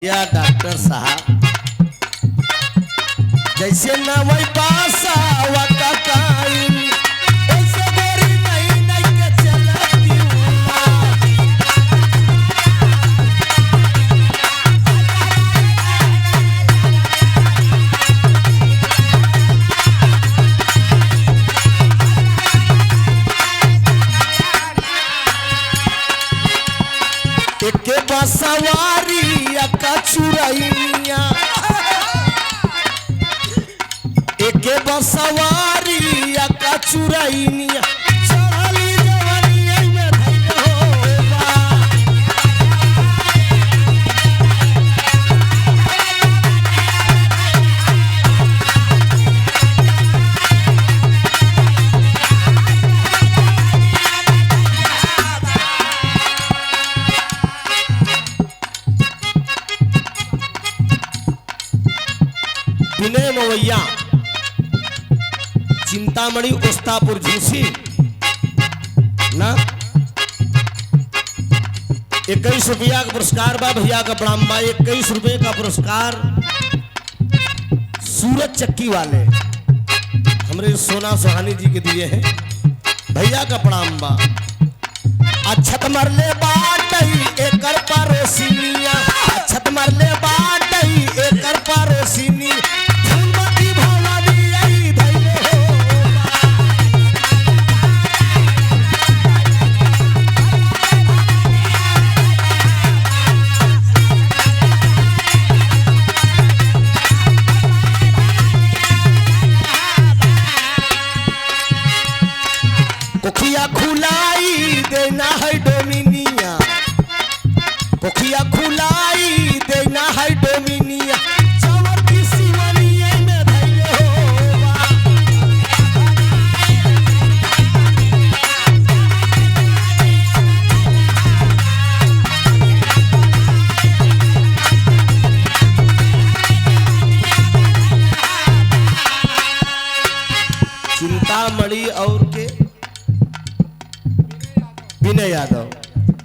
या डॉक्टर साहब जैसे न वही पासा वका टाइम ऐसे गोरी नहीं नहीं के चलती एक बसवारी का चुरैया एक बसवारी का चुरैया चढ़ली जवानी में धइल विनय मवैया चिंतामणि उस्तापुर झूसी ना 21 रुपया का पुरस्कार बा भैया का प्रणाम बा। 21 रुपये का पुरस्कार सूरज चक्की वाले हमरे सोना सुहानी जी के दिए हैं, भैया का प्रणाम बा। अच्छत मरले बाटई एकर परोसिनिया अच्छत मरले बाटई एकर परोसिनी फूलमती भवानी आई धइले कोखिया खुलाई देना है डोमिनिया कोखिया खुलाई देना है डोमिनिया चावर की सिवनिया में धइले होवा चिंतामणि और के विनय यादव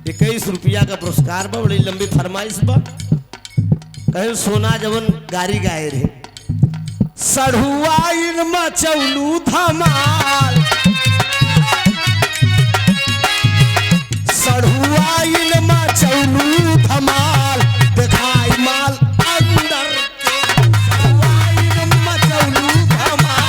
21 रुपया का पुरस्कार बा। बड़ी लंबी फरमाइश बा। कहे सोना जवन गारी गाए रहे सढ़ुआइन मचौलू धमाल सढ़ुआइन मचौलू धमाल दिखाई माल अंदर के सढ़ुआइन मचौलू धमाल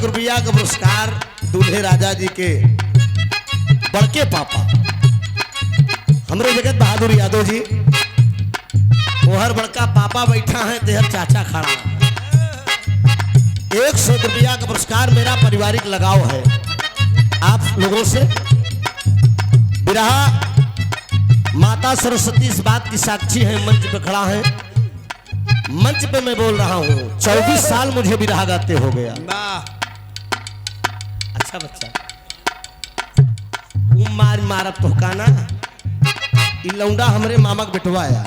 रुपया का पुरस्कार दूल्हे राजा जी के बड़के पापा हमरे जगत बहादुर यादव जी ओहर बड़का पापा बैठा है तेहर चाचा खड़ा है। 100 रुपया का पुरस्कार मेरा पारिवारिक लगाव है आप लोगों से। बिरहा माता सरस्वती इस बात की साक्षी है, मंच पे खड़ा है, मंच पे मैं बोल रहा हूँ 24 साल मुझे बिरहा गाते हो गया। अच्छा बच्चा मार मारब तो काना लौंडा हमरे मामा के बेटवा आया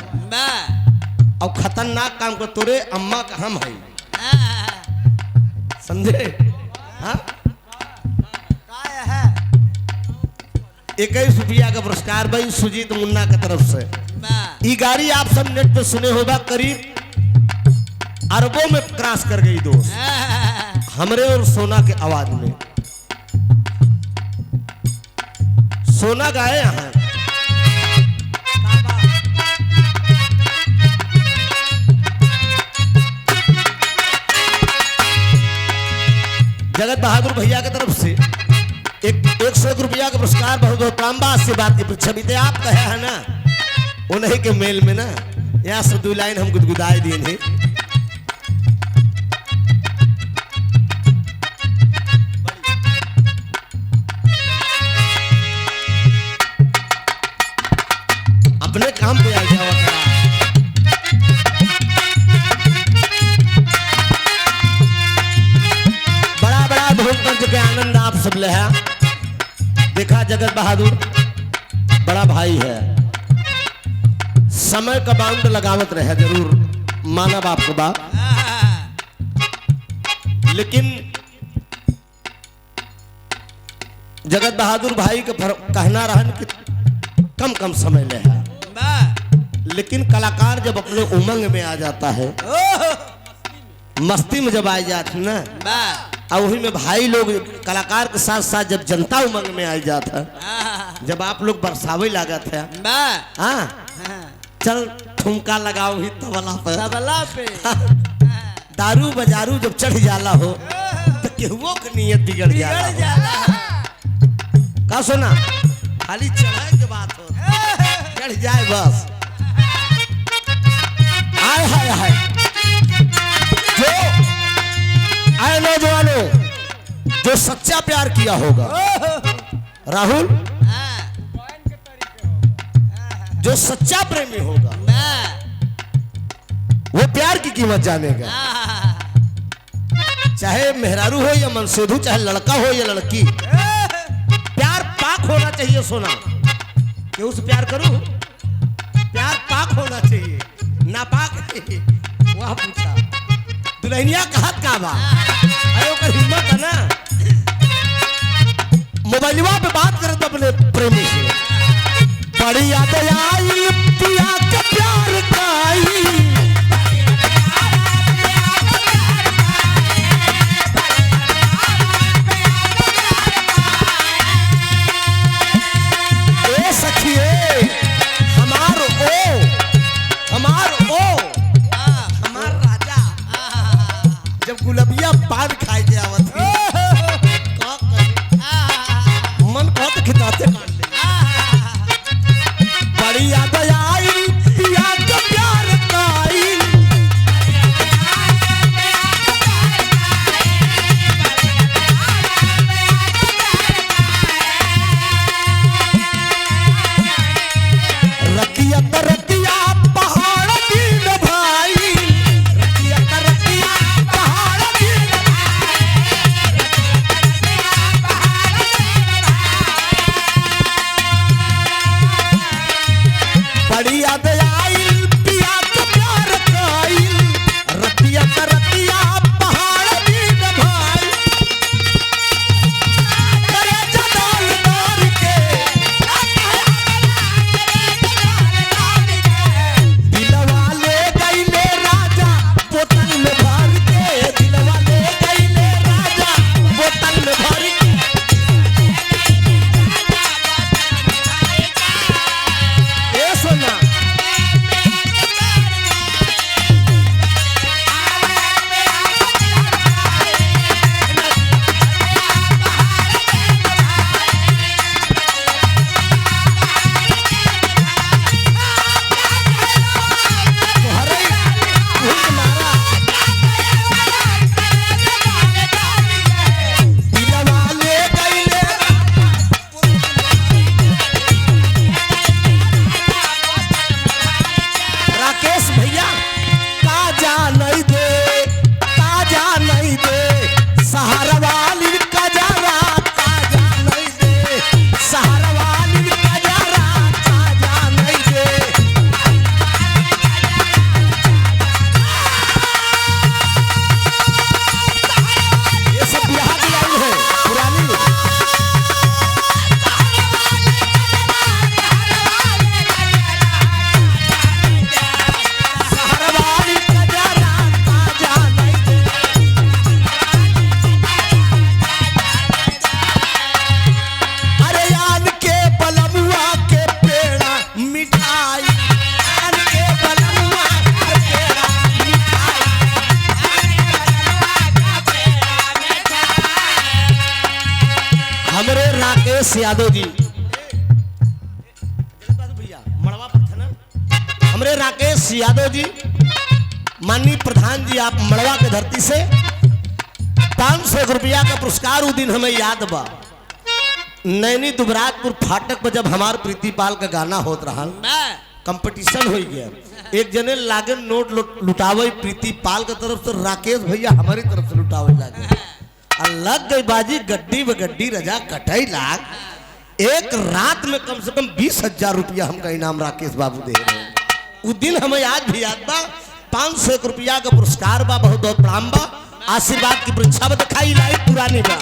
और खतरनाक काम कर तोरे अम्मा का हम है समझे। हाँ 21 रुपया का पुरस्कार भाई सुजीत मुन्ना की तरफ से। ये गाड़ी आप सब नेट पे सुने होगा, करीब अरबों में क्रॉस कर गई दोस्त हमरे और सोना के आवाज में। सोना गाए यहाँ जगत बहादुर भैया की तरफ से 100 रुपया का पुरस्कार बहुत बहुत प्रांबा से बात की छवि आप कहे है ना उन्हीं के मेल में ना यहाँ से 2 लाइन हम गुदगुदाए दिए थे। अपने काम पे आ जाओ बड़ा बड़ा धूमपंच के आनंद आप सब ले है। देखा जगत बहादुर बड़ा भाई है, समय का बाउंड लगावत रहे जरूर मानव आपको बात लेकिन जगत बहादुर भाई के कहना रहन कि कम कम समय ले है, लेकिन कलाकार जब अपने उमंग में आ जाता है, मस्ती में जब आ जाते ना, और वही में भाई लोग कलाकार के साथ साथ जब जनता उमंग में आ जाता, जब आप लोग बरसावे लगा थे, हाँ चल ठुमका लगाओ ही तबला पे दारू बजारू जब चढ़ जाला हो तो केहुओ की नीयत बिगड़ जाला। का सुना खाली चढ़ाई के बात हो, चढ़ जाए बस। आय हाय हाय जो आए नौजवानों, जो सच्चा प्यार किया होगा राहुल, जो सच्चा प्रेमी होगा वो प्यार की कीमत जानेगा। चाहे मेहरारू हो या मनसेधु, चाहे लड़का हो या लड़की, प्यार पाक होना चाहिए। सोना क्यों से प्यार करूं? प्यार पाक होना चाहिए, नापाक वह पूछा दुल्हनिया कहत का बा, अरे ओकर हिम्मत है ना, मोबाइलवा पे बात करत अपने प्रेमी से, बड़ी याद आई पिया के प्यार काई, ए सखिए हमार राजा जब गुलबिया पान खाए के आवत मन बहुत खिताते काट ले, बड़ी याद आई पिया के प्यार काई, रतिया तरतिया पहाड़ दिन भाई, रतिया तरतिया पहाड़ दिन बड़ी याद आई पिया के प्यार काई, रतिया तरतिया पहाड़ दिन भाई, करे जदाल दार के दिलवा ले गईले राजा बोतल में भर के, दिलवा ले गईले राजा बोतल में भर के। ए सोना तोहरे भूख मारा दिलवा ले गईले राकेश भैया, ताजा नहीं दे सहारा वाली कजरा, ताजा नहीं दे सहारा वाली कजरा, ताजा नहीं दे। ये सब बिहार की लाइन है पुरानी। सहारा वाली कजरा, ताजा नहीं दे। अरे यान के बलमुआ के पेड़ा मिठाई, यान के बलमुआ के पेड़ा मिठाई, हमरे राकेश यादव जी भैया मड़वा पर थे ना, हमरे राकेश यादव जी माननीय प्रधान जी, आप मड़वा के धरती से 500 रुपया का पुरस्कार उस दिन हमें याद बा। नैनी दुबराजपुर फाटक पर जब हमार प्रीतिपाल का गाना होत रहा, कंपटीशन हो गया, एक जने लागन नोट लुटावे प्रीतिपाल के तरफ से, राकेश भैया हमारी तरफ से लुटावे लागे, और लग गई बाजी गड्डी व गड्डी रजा कटाई लाग। एक रात में कम से कम 20,000 रुपया हमका इनाम राकेश बाबू दे रहे हैं। उस दिन हमें आज भी याद बा। 500 रुपया का पुरस्कार बा, बहुत बहुत प्रणाम बा। आशीर्वाद की परीक्षा में दिखाई लाई पुरानी बा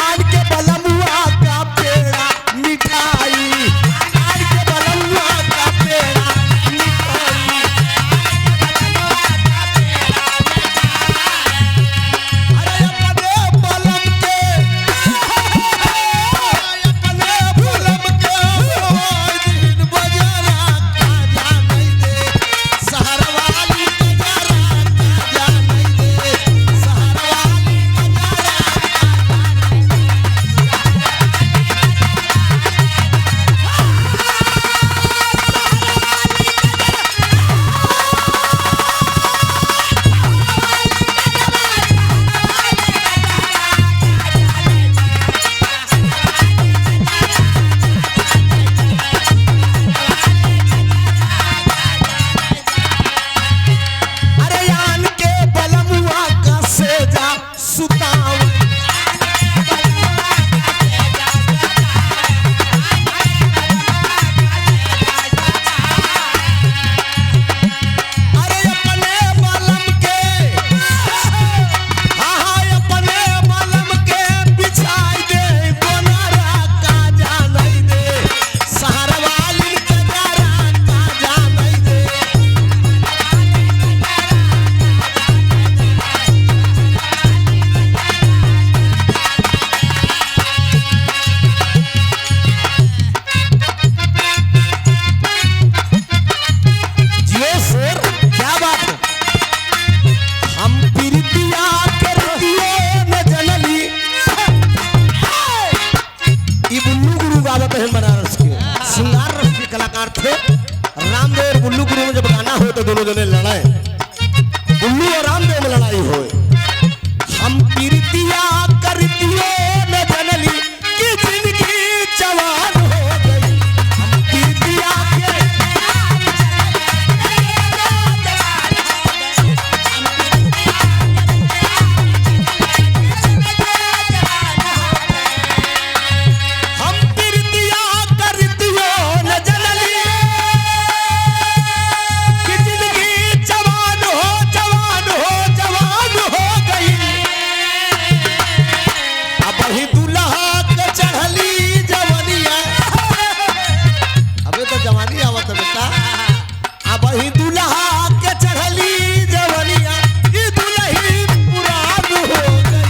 आन के बलमुआ का पेड़ा मिठाई आन के बलमुआ का पेड़ा मिठाई अरे अपने बलम के दिन बजारा का नहीं दे सहरवाली कजारा का नहीं दे सहरवाली अरे यान के बलमुआ का सेजा सुताव अरे अपने बलम के हाँ हाँ अपने बलम के बिछाई दे गोनारा का जा नहीं दे सहरवाली कजारा का जा नहीं दे जियो शेर क्या बात है हम प्रीतिया के रतियो न जनली ई बुल्लू गुरु गावत है बनारस के श्रृंगार रस के कलाकार थे रामदेव और बुल्लू गुरु में जब गाना हो तो दोनों जने लड़ाए बुल्लू और रामदेव में लड़ाई हो हम प्रीतिया करतियो न जनली कि जिंदगी जवान हो गई हम प्रीतिया के हम प्रीतिया करतियो न जनली कि जिंदगी जवान हो जवान हो जवान हो गई अब ही दुल्हा के चढ़ली जवानिया अबे तो जवानी आवत है बेटा अब ही दुल्हा के चढ़ली जवानिया ये दुल्ही पुरान हो गई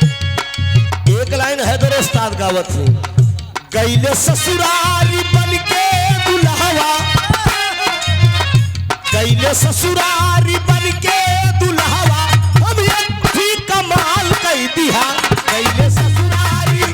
एक लाइन है तो उस्ताद गावत है गईले ससुरारी बन के दुल्हवा गईले ससुरारी बन के दुल्हवा हम एक भी कमाल कई दिया गईले ससुरारी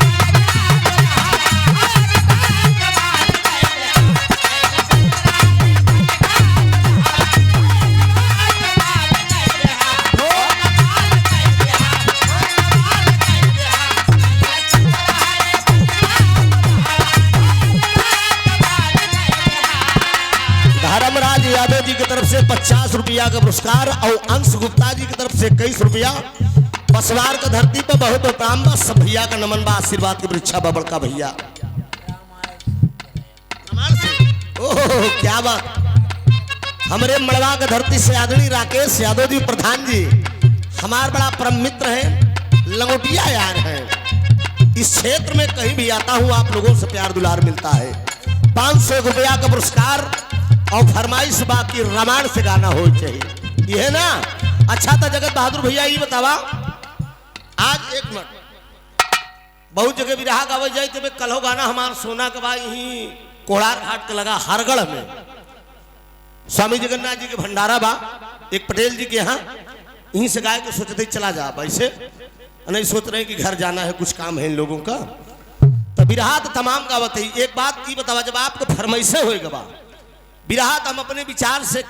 धर्मराज यादव जी की तरफ से 50 रुपया का पुरस्कार और अंश गुप्ता जी की तरफ से 21 रुपया पसवार का धरती पर बहुत प्रणाम बा सब भैया का नमन बा आशीर्वाद की परीक्षा बा बड़का भैया कमाल से ओह क्या बात हमारे मड़वा का धरती से आदरणीय राकेश यादव जी प्रधान जी हमारे बड़ा परम मित्र हैं लंगोटिया यार हैं इस क्षेत्र में कहीं भी आता हूँ आप लोगों से प्यार दुलार मिलता है 500 रुपया का पुरस्कार और फरमाइश बाकी रामायण से गाना हो चाहिए ये है ना अच्छा था जगत बहादुर भैया ये बतावा आज एक मिनट बहुत जगह विराह गावे जाए तो कल गाना हमार सोना के भाई यही कोड़ार घाट के लगा हरगढ़ में स्वामी जगन्नाथ जी के भंडारा बा एक पटेल जी के यहाँ यहीं से गाय के सोचते चला जा वैसे नहीं सोच रहे कि घर जाना है कुछ काम है इन लोगों का तो बिरहा तो तमाम गावत है एक बात की बतावा जब आपको फरमाइशे होए गवा बिरहा हम अपने विचार से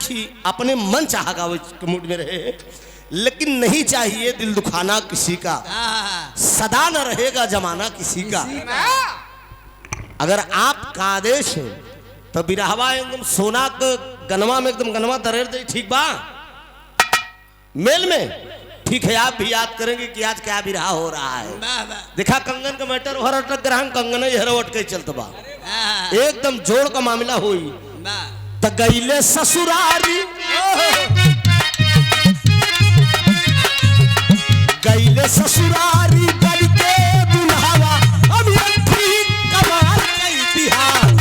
अपने मन चाह गावे के मूड में रहे लेकिन नहीं चाहिए दिल दुखाना किसी का सदा न रहेगा जमाना किसी का अगर आप का आदेश है तो बिरहवा एकदम सोना के गनवा में एकदम गनवा दरेर दे, ठीक बा मेल में। ठीक है, आप भी याद करेंगे कि आज क्या बिरहा हो रहा है। देखा कंगन का मैटर हर अटक ग्रहण कंगन हर अटक चलत बा, एकदम जोड़ का मामला हुई। त गईले ससुरारी, गईले ससुरारी करके दुल्हावा अब ठीक कमाल कई बिहार।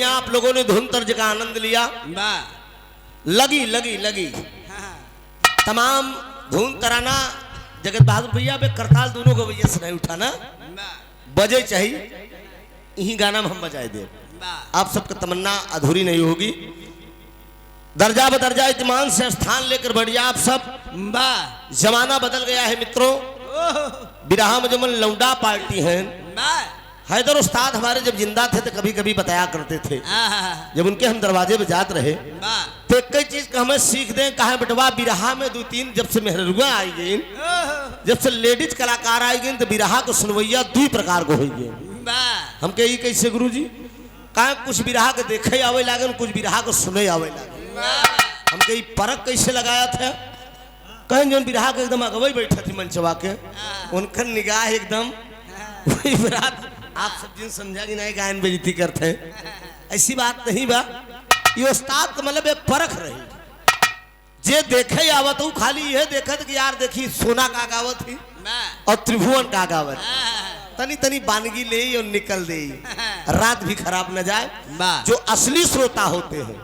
आप लोगों ने धुन तर्ज का आनंद लिया। लगी लगी लगी तमाम धुन तराना जगत बहादुर भैया पे करताल दोनों को भैया से नहीं उठाना, बजे चाहिए यही गाना में हम बजाए दे। आप सबका तमन्ना अधूरी नहीं होगी। दर्जा बदर्जा इत्मीनान से स्थान लेकर बढ़िया आप सब। जमाना बदल गया है मित्रों, बिरहा में जो लौंडा पार्टी है। हैदर उस्ताद हमारे जब जिंदा थे तो कभी कभी बताया करते थे, जब उनके हम दरवाजे पे जाते रहे तो कई चीज का हमें सीख दें। कहा बेटवा बिरहा में दो तीन जब से मेहरुआ आई गई, जब से लेडीज कलाकार आई गई तो बिरहा को सुनवैया दो प्रकार को हो गए। हम कही कैसे गुरु जी? कहा कुछ बिरहा के देखे आवे लागन, कुछ बिरहा को सुने आवे लागन। हम कही परख कैसे लगाया था? कहीं जो बिरहा के एकदम अगवई बैठा थी मंचवा के, उनका निगाह एकदम वही बात आप सब जिन समझा कि नहीं गायन बेइज्जती करते हैं, ऐसी बात नहीं बा। ये उस्ताद का मतलब एक परख रही, जे देखे आवत हूँ खाली यह देखत कि यार देखी सोना का गावत थी और त्रिभुवन का गावत, तनी तनी बानगी ले और निकल दे, रात भी खराब न जाए। जो असली श्रोता होते हैं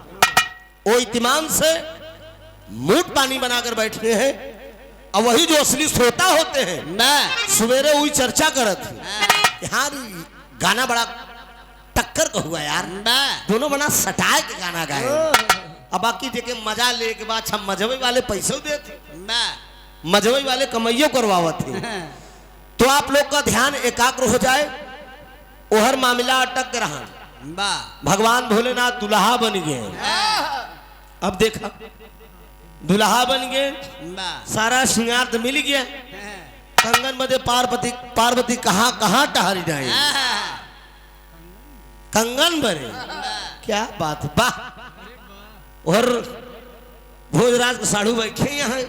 वो इत्मीनान से मूठ पानी बनाकर बैठे हैं, और वही जो असली श्रोता होते हैं सवेरे वही चर्चा करत यार गाना बड़ा टक्कर का हुआ यार, दोनों बना सटाए के गाना गाए। अब बाकी देखे मजा ले के बाद हम मजबई वाले पैसे देते, मजबई वाले कमाइयों करवावत थे। तो आप लोग का ध्यान एकाग्र हो जाए, ओहर मामला अटक रहा। भगवान भोलेनाथ दुल्हा बन गए। अब देखा दुल्हा बन गए, सारा श्रृंगार तो मिल गया। कंगन मध्य पार्वती कहाँ कहाँ टहरी जाए, कंगन बने, क्या बात है वाह। और भोजराज के साढ़ू बैठे यहाँ।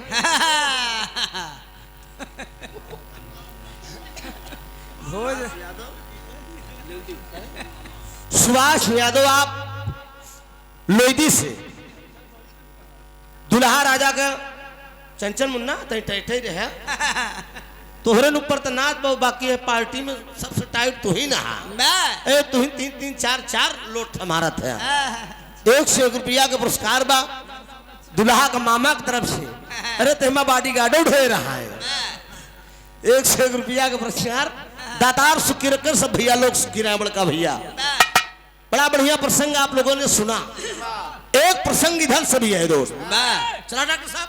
सुभाष यादव आप लोईदी से दुल्हा राजा का चंचल मुन्ना टैठे रहे तोहरे ऊपर तो नाच बहु बाकी है। पार्टी में सबसे टाइट तो ही नहा ए तू ही तीन तीन चार चार लोट हमारा था। 101 रुपया का पुरस्कार बा दुल्हा का मामा की तरफ से। अरे तेमा बॉडी गार्ड उठे रहा है। 101 रुपया का पुरस्कार दातार सुखी रखकर सब भैया लोग सुखी रहे। बड़का भैया बड़ा बढ़िया प्रसंग आप लोगों ने सुना। एक प्रसंग इधर से भी है दोस्त। चला डॉक्टर साहब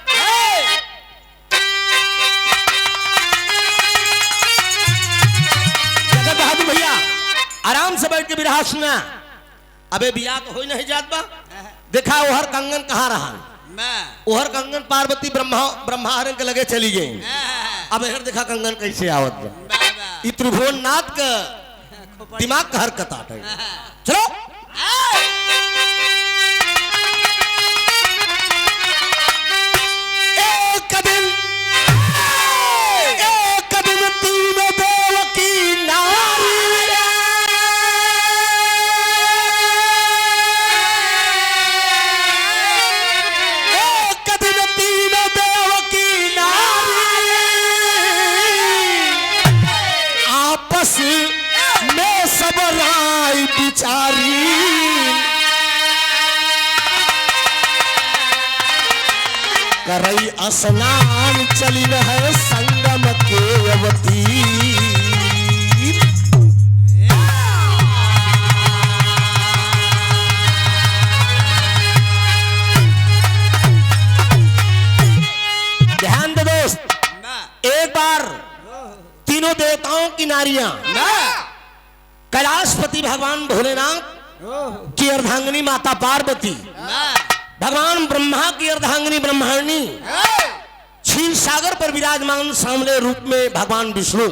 जगत बहादुर भैया आराम से बैठ के बिरहा सुना। अबे बिया तो हो नहीं जात बा। देखा ओहर कंगन कहाँ रहा, ओहर कंगन पार्वती ब्रह्माहरण के लगे चली गई। अब हर देखा कंगन कैसे आवत बा। त्रिभुवन नाथ का दिमाग का हरकत आट है। चलो एक दिन तीनों देव की नारी, एक दिन तीनों देव की नारी आपस में सब राय बिचारी, करई स्नान चली है संगम के अवती। ध्यान दे दोस्त, एक बार तीनों देवताओं की नारियां कैलाशपति भगवान भोलेनाथ की अर्धांगिनी माता पार्वती, भगवान ब्रह्मा की अर्धांगिनी ब्रह्माणी, क्षीर सागर पर विराजमान सामने रूप में भगवान विष्णु,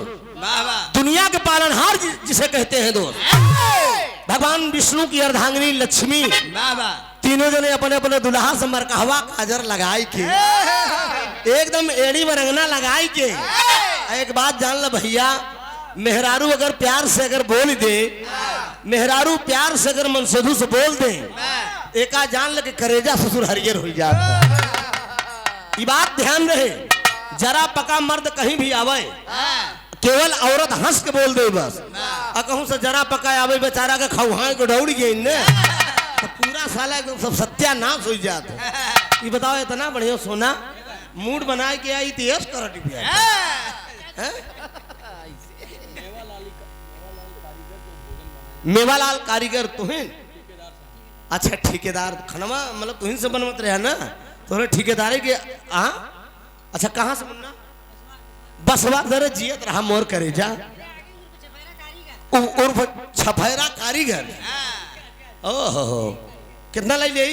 दुनिया के पालनहार जिसे कहते हैं दोस्त, भगवान विष्णु की अर्धांगिनी लक्ष्मी, तीनों जने अपने अपने दुल्हा से मरकहवा काजर लगाई के, एकदम एड़ी में रंगना लगाई के। एक बात जान लो भैया, मेहरारू अगर प्यार से अगर बोल दे, मेहरारू प्यार से अगर मनसेधु से बोल दे, एका जान लगे करेजा ससुर हरियर हो जाता। ये बात ध्यान रहे, जरा पका मर्द कहीं भी आवे, केवल औरत हंस के बोल दे बस, और कहूं से जरा पका आवे बेचारा के खौहाए को दौड़ गई ने तो पूरा साला एकदम सब सत्यानाश हो जाता। ये बताओ इतना बढ़िया सोना मूड बनाए के आई तेज कर मेवालाल कारीगर तुहिन। अच्छा ठेकेदार खनवा मतलब तुहिन से बनवत रहे ना, तो ठेकेदारी के अच्छा कहाँ से बनना बसवा दर जियत रहा मोर करे जा उर्फ छफेरा कारीगर। ओहो कितना लाई ले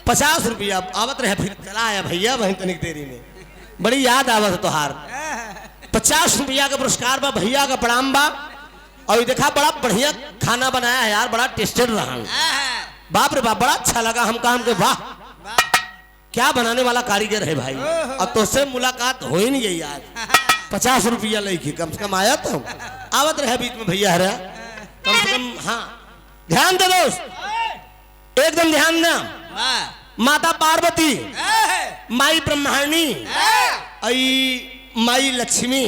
50 रुपया आवत रहे, फिर चला आया भैया वहीं तनिक देरी में, बड़ी याद आवत है तोहार। 50 रुपया का पुरस्कार बा, भैया का प्रणाम बा। और देखा बड़ा बढ़िया खाना बनाया है यार, बड़ा टेस्टेड रहा, बाप रे बाप बड़ा अच्छा लगा हमका, हमके वाह क्या बनाने वाला कारीगर है भाई। और तुझसे मुलाकात हो ही नहीं गई आज, 50 रुपया लेके कम से कम आया तो आवत रहे बीच में भैया हरा कम से कम। हाँ ध्यान दे दोस्त, एकदम ध्यान ना। माता पार्वती, माई ब्रह्माणी, माई लक्ष्मी,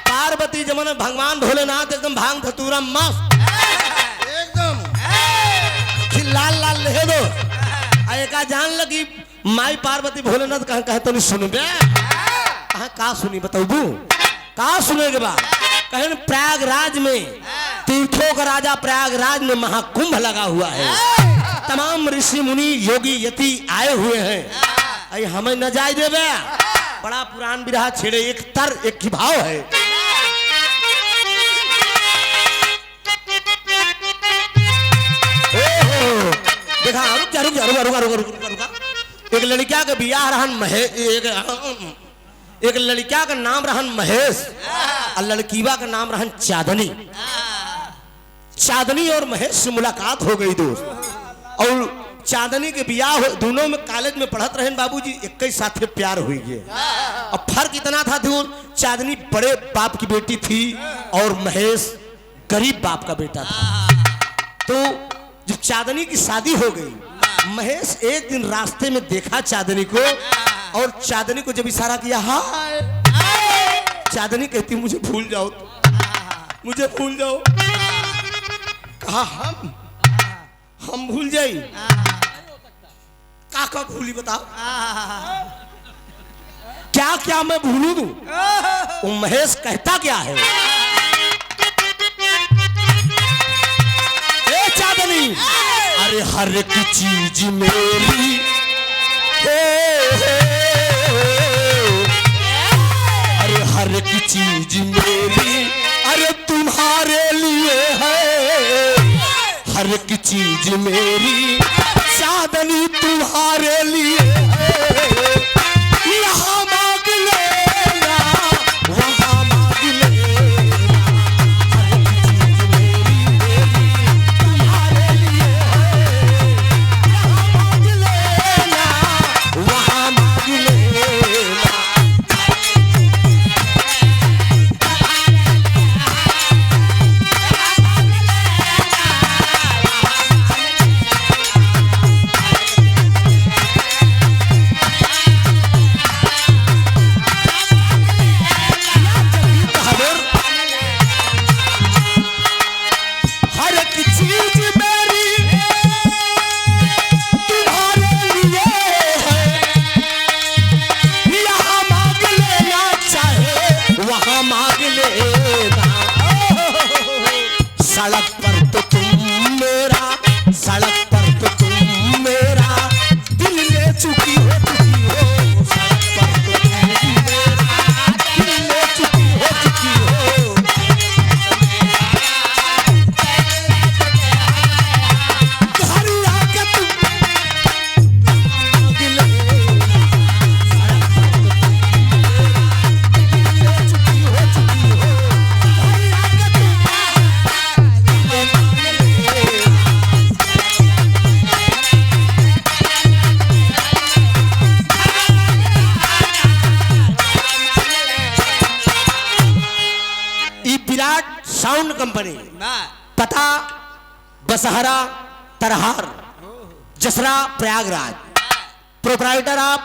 पार्वती जमन भगवान भोलेनाथ एकदम भांग धतूरा मस्त एकदम लाल लाल ले दो। एका जान लगी माई पार्वती भोलेनाथ कहा कहे तो नहीं सुनबे, कहा का सुनी बताऊबू का सुने के बाद कहें प्रयागराज में तीर्थों का राजा, प्रयागराज में महाकुंभ लगा हुआ है, तमाम ऋषि मुनि योगी यति आए हुए हैं, अरे हमें न जाए देवे। बड़ा पुरान बिरहा छेड़े, एक तर एक की भाव है। देखा रुक जा रुक जा रुका रुका रुका रुका रुका। एक लड़किया का बियाह रहन महेश, एक लड़किया का नाम रहन महेश और लड़कीवा का नाम रहन चांदनी। चांदनी और महेश से मुलाकात हो गई दोस्त, और चांदनी के बियाह दोनों में कॉलेज में पढ़त रहे बाबूजी, एक ही साथ प्यार हुई गया। अब फर्क इतना था दूर, चांदनी बड़े बाप की बेटी थी और महेश गरीब बाप का बेटा था। तो जब चांदनी की शादी हो गई, महेश एक दिन रास्ते में देखा चांदनी को, और चांदनी को जब इशारा किया हाय, चांदनी कहती मुझे भूल जाओ, मुझे भूल जाओ। कहा हम भूल जाई, का भूली बताओ, क्या क्या मैं भूलू दूं? वो महेश कहता क्या है, ए चांदनी अरे हर एक चीज मेरी अरे हर एक चीज मेरी अरे तुम्हारे लिए है। हर एक चीज मेरी चांदनी तुम्हारे लिए है, यहाँ मांग लेना वहाँ मांग लेना, हर एक चीज मेरी तुम्हारे लिए है, यहाँ मांग लेना वहाँ मांग लेना। सड़क पर तो तुम मेरा, सड़क पर तो तुम मेरा दिल ले चुकी हो, सड़क पर तो तुम मेरा दिल ले चुकी हो, घर आके तुम मांग लेना, सड़क पर तो तुम मेरा दिल ले चुकी हो, घर आके तुम विराट साउंड कंपनी, पता Basahra Tarhar, Jasra Prayagraj, proprietor of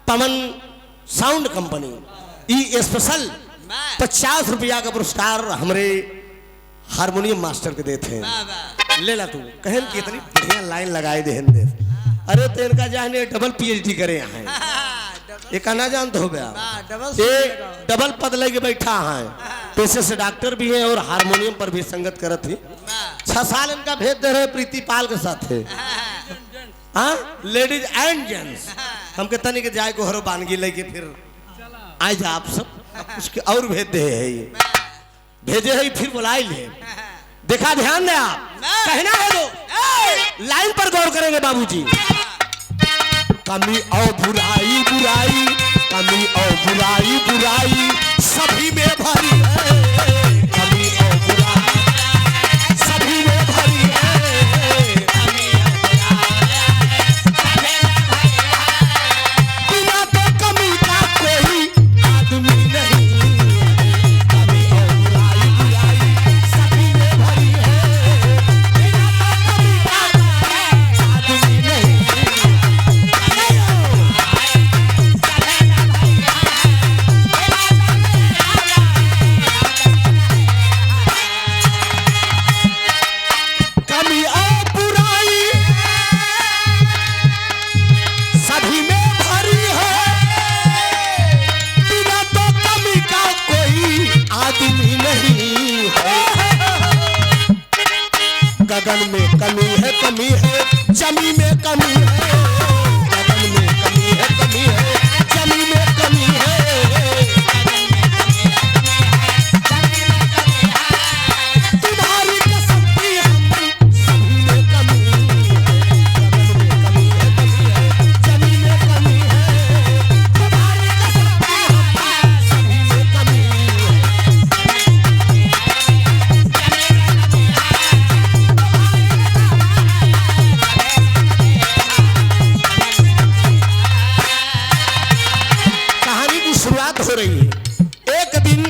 Pawan sound company. ई स्पेशल 50 रुपया का पुरस्कार हमारे हारमोनियम मास्टर के देते हैं। ले ला तू कहन की इतनी बढ़िया लाइन लगाए दे दे। अरे तो इनका जाने डबल पीएचडी करे हैं, ये कहना जानते हो गया, ये डबल पद लेके बैठा है, पेशे से डॉक्टर भी है और हारमोनियम पर भी संगत करत थी। 6 साल इनका भेज दे रहे प्रीति पाल के साथ है, हाँ लेडीज एंड जेंट्स। हम कहते नहीं कि जाए को हरो बानगी लेके फिर आए जा आप सब, उसके और भेज दे है, ये भेजे है फिर बुलाई ले। देखा ध्यान दे आप, कहना है तो लाइन पर गौर करेंगे बाबूजी। कमी और बुराई बुराई, कमी और बुराई बुराई सभी में भरी है, कमी और बुराई सभी में भरी है, बिना तो कमी का कोई आदमी नहीं, कमी और बुराई बुराई सभी में भरी है, बिना तो कमी का आदमी नहीं। गगन में कमी है जमी में कमी है, गगन में कमी है जमी में कमी है, तुम्हारी कसम की हम सभी में कमी है, गगन में कमी है जमी में कमी है, तुम्हारी कसम की हम सभी में कमी है। हो रही है। एक दिन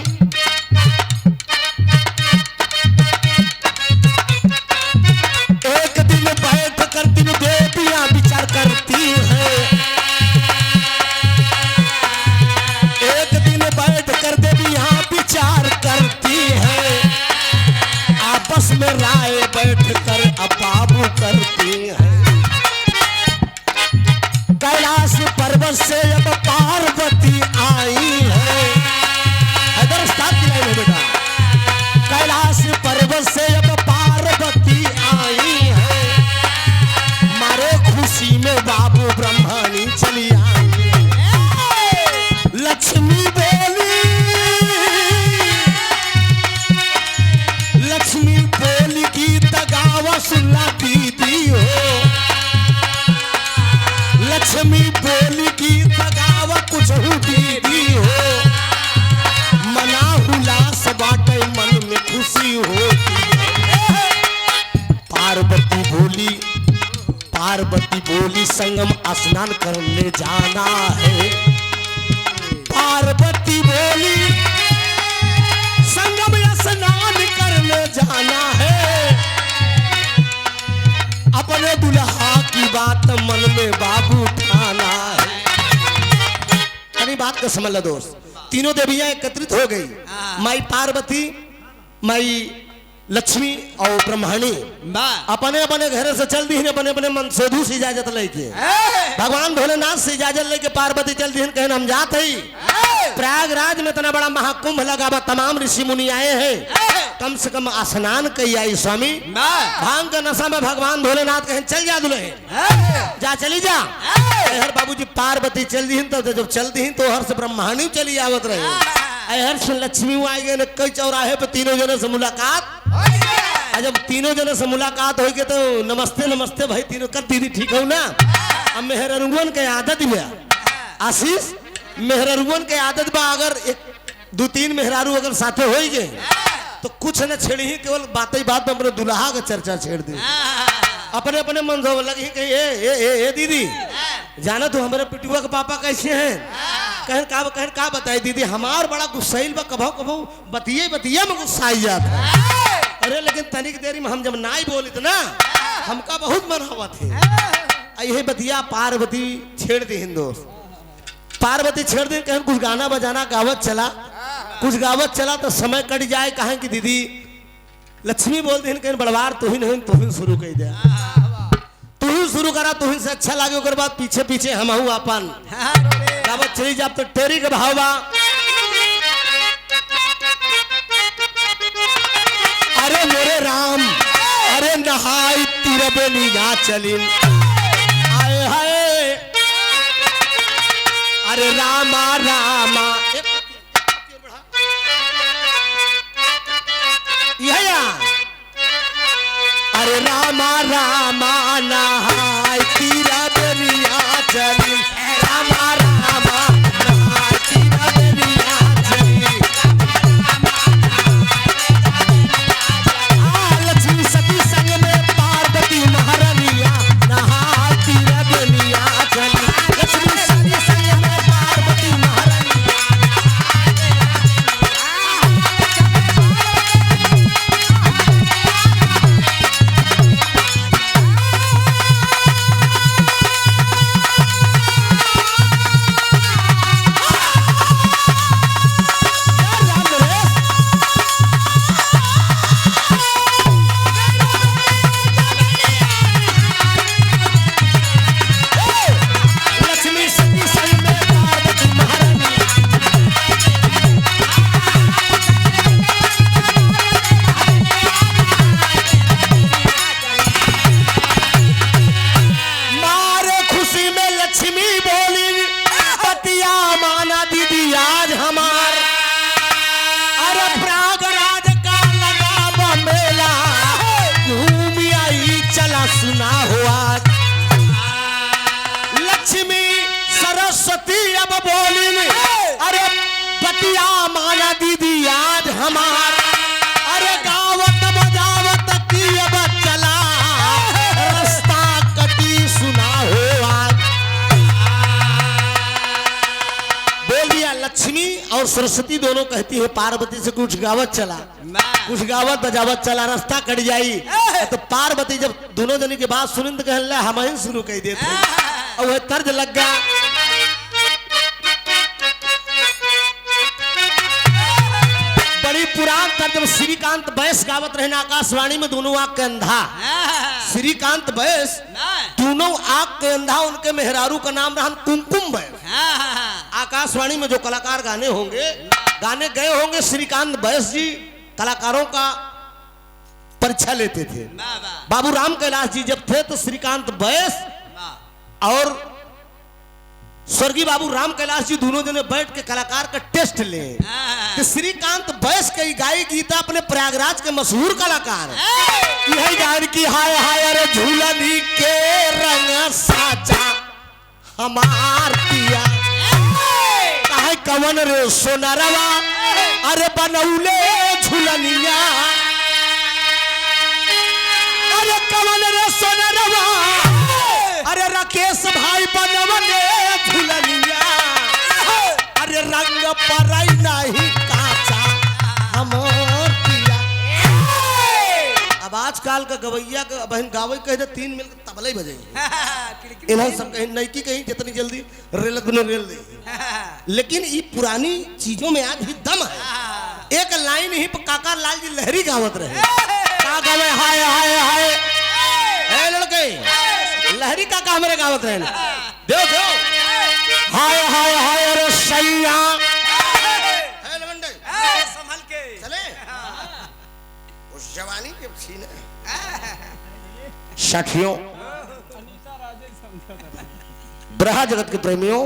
बैठ कर दिन देवियां विचार करती हैं, एक दिन बैठ कर देवियां विचार करती हैं, आपस में राय बैठ कर अबाबू करती हैं। कैलाश पर्वत से अब पार्वती आई है, बेटा कैलाश पर्वत से अब पार्वती आई है, मारे खुशी में बाबू ब्रह्मणी चली आई है। लक्ष्मी बोली गीत गावा सुनला दीदी हो। लक्ष्मी बोली की तगाव कुछ दीदी हो। मना हुलास बाटे मन में खुशी होती है। पार्वती बोली संगम स्नान करने जाना है। पार्वती बोली संगम स्नान करने जाना है। अपने दुल्हा की बात मन में बाबू ठाना है। अरे बात को समझ लो दोस्त, तीनों देवियां एकत्रित हो गई, माई पार्वती, माई लक्ष्मी और ब्रह्मणी अपने अपने घर से चल दी, अपने अपने मनसोधु से इजाजत लेके भगवान भोलेनाथ से इजाजत लेके पार्वती चल दी। कहन हम जाते ही प्रयागराज में इतना बड़ा महाकुंभ लगा, तमाम ऋषि मुनि आए हैं, कम से कम स्नान कही आई स्वामी। भांग का नशा में भगवान भोलेनाथ कहें चल जा दुल्हे, जा चली जा। हर बाबूजी पार्वती चल दी, तब जब चल दी तो हर से ब्रह्मणी चली आवत रहे। हर से लक्ष्मी आई गए, कई चौराहे पे तीनों जनों से मुलाकात। जब तीनों जनों से मुलाकात हो गई तो नमस्ते नमस्ते भाई तीनों कर दीदी ठीक हो ना। अब मेहररुवन के आदत बा आशीष, मेहररुवन के आदत बा अगर एक दो तीन मेहरारू अगर साथे हो गए तो कुछ न छेड़ी ही, केवल बात ही बात में अपने दुल्हा का चर्चा छेड़ दी। अपने अपने मन से लगी कही ए दीदी जाना तो हमारे पिटुआ के पापा कैसे हैं। कहन का बताए दीदी हमार बड़ा गुस्सैल बा, कभो कभो बतिये में गुस्साई जाता। अरे लेकिन तनिक देरी में हम जब नाई बोली तो ना हमका बहुत मन हवा थे। यही बतिया पार्वती छेड़ दी हिंदो, पार्वती छेड़ दी। कहें कुछ गाना बजाना गावत चला तो समय कट जाए। कहें कि दीदी लक्ष्मी बोलती कहीं बड़वार तू ही नहीं तू ही शुरू कर दे, तू ही शुरू करा, तू ही से अच्छा लगे। ओकर बाद पीछे पीछे हम हूँ अपन गावत चली जाब तो टेरी के भाव बा। अरे मेरे राम अरे नहाई तीरबे निगाह चलिन आए हाय। अरे रामा रामा अरे रामा रामा नहाय तीरबे निगाह चलिन। रामा रामा नहाय तीरबे निगाह चलिन। लक्ष्मी सती संग में पार्वती महारानिया नहाय तीरबे निगाह चलिन। लक्ष्मी सती संग में पार्वती महारानिया। सुना हुआ लक्ष्मी सरस्वती अब बोली अरे बतिया माना दीदी आज हमार। अरे गावत बजावत की अब चला रास्ता कटी सुना हुआ। बोल दिया लक्ष्मी और सरस्वती दोनों कहती है पार्वती से कुछ गावत चला, कुछ गावत बजावत चला, रास्ता कट जाई। तो पार्वती जब दोनों जने की बात सुनी तो कहने हम ही शुरू कर देते और वह तर्ज लग गया। बड़ी पुरान तर्ज जब श्रीकांत बैस गावत रहना आकाशवाणी में दोनों आंख के अंधा। श्रीकांत बैस दोनों आंख के अंधा, उनके मेहरारू का नाम रहा कुमकुम बैस। आकाशवाणी में जो कलाकार गाने गए होंगे श्रीकांत बैस जी कलाकारों का परीक्षा लेते थे। बाबू राम कैलाश जी जब थे तो श्रीकांत बैस और स्वर्गीय बाबू राम कैलाश जी दोनों जने बैठ के कलाकार का टेस्ट ले कि श्रीकांत बैस के गाई गीता अपने प्रयागराज के मशहूर कलाकार यही गान की हाय हाय अरे झूलनी के रंग साचा हमार पिया काहे कवन रे सोनरवा अरे बनौले झूलनिया अरे कवन रे सोनरवा अरे राकेश भाई बनवले झूलनिया अरे रंग परई नहीं काचा हमर पिया। अब आजकल का गवैया का बहन गावे कहे तो 3 मिल तबला ही बजे इन्हें सब कहीं नईकी कहीं जितनी जल्दी रेल बने रेल दे लेकिन ये पुरानी चीजों में आज भी दम है। एक लाइन ही काका लाल जी लहरी गावत रहे का गावे हाय हाय हाय ए लड़के लहरी काका हमारे गावत रहे देव देव हाय हाय हाय अरे सैया है लवंडे संभल के चले उस जवानी के सीने सखियों ब्रहा जगत के प्रेमियों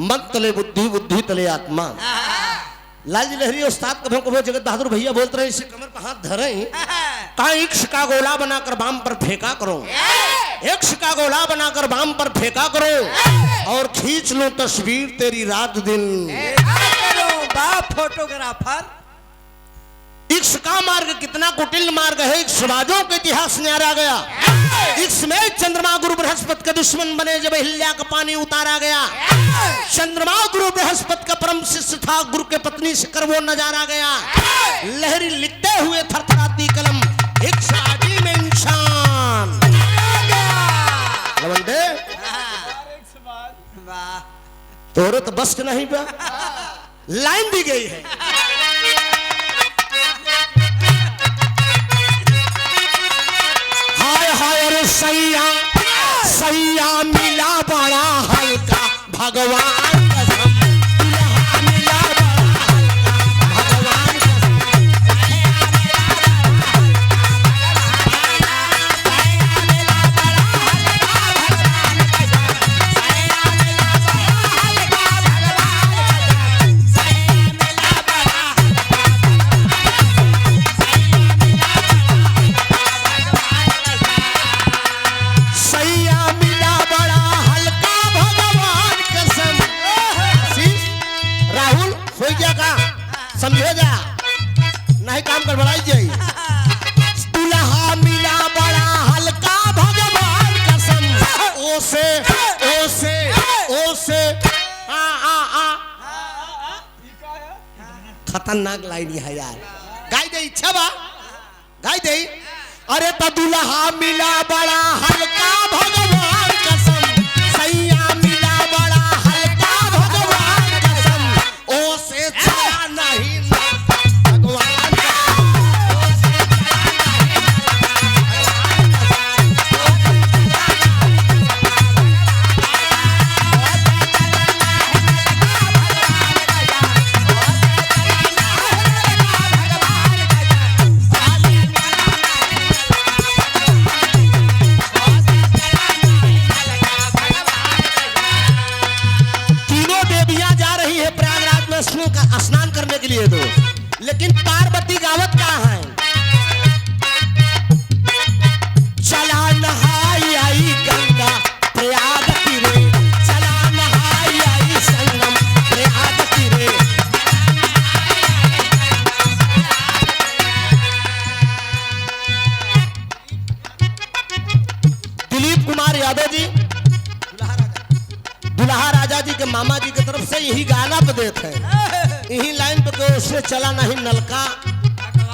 मन तले बुद्धि बुद्धि तले आत्मा लाल जी लहरी उस्ताद कभी कभी जगत बहादुर भैया बोलते रहे इसे कमर पर हाथ धरे का इक्ष का गोला बनाकर बाम पर फेंका करो इक्ष का गोला बनाकर बाम पर फेंका करो और खींच लो तस्वीर तेरी रात दिन फोटोग्राफर। इक्ष का मार्ग कितना कुटिल मार्ग है समाजों के इतिहास में आ गया। इक्ष में चंद्रमा गुरु बृहस्पति के दुश्मन बने जब हिल्या का पानी उतारा गया। चंद्रमा गुरु बृहस्पति का परम शिष्य था गुरु के पत्नी से कर वो नजारा गया। लहरी लिखते हुए थरथराती कलम इक्ष आदि में इंसान लवंडे तोरे तो बस नहीं बा लाइन दी गई है। सैया सैया मिला बड़ा हल्का भगवान कसम मिला बड़ा हल्का भगवान समझे जा नहीं काम कर बढ़ाई जाई दुल्हा मिला बड़ा हल्का भगवान कसम ओसे ओसे ओसे खतरनाक लाइन है यार गाय दे इच्छा बा गाय दे अरे तो दुल्हा मिला बड़ा हल्का भगवान कसम सैया मिला बड़ा हल्का भगवान कसम ओसे छाया नहीं स्नान करने के लिए दो लेकिन पार्वती गावत कहाँ है चला नहाई आई गंगा प्रयाग तीरे चला नहाई आई संगम प्रयाग तीरे। दिलीप कुमार यादव जी दुल्हा राजा जी के मामा जी की तरफ से यही गाना पे देते हैं यही लाइन पे तो उसने चला नहीं नलका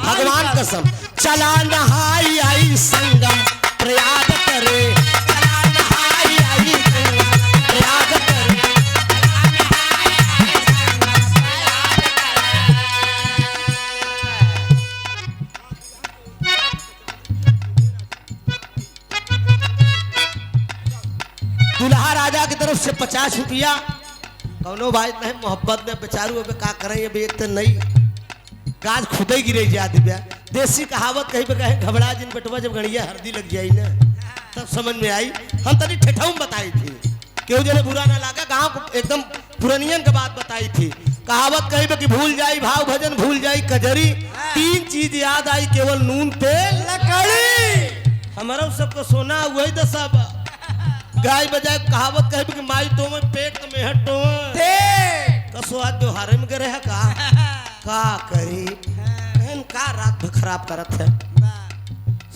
भगवान कसम चला नहाई आई संगम प्रयाग करे चला नहाई आई संगम प्रयाग करे। दुल्हा राजा की तरफ से 50 रुपया कौनो बात नहीं मोहब्बत में बेचारू अब का करें अब एक तो नहीं गाज खुद ही गिरे जा दिव्या देसी कहावत कहीं पे कहे घबरा जिन बेटवा जब गड़िया हल्दी लग जाई ना तब समझ में आई हम तनी ठेठाऊ बताई थी केहू जने बुरा ना लागे, गाँव एकदम पुरानियन के बात बताई थी। कहावत कही कि भूल जाई भाव भजन, भूल जाई कजरी, तीन चीज याद आई केवल नून तेल लकड़ी। हमारा सबको सोना वही तो सब गाय बजाय कहावत कहे कि माई तो में पेट तो मेहट तो कसो आज त्योहारे में गए है का करी का रात में खराब करत है।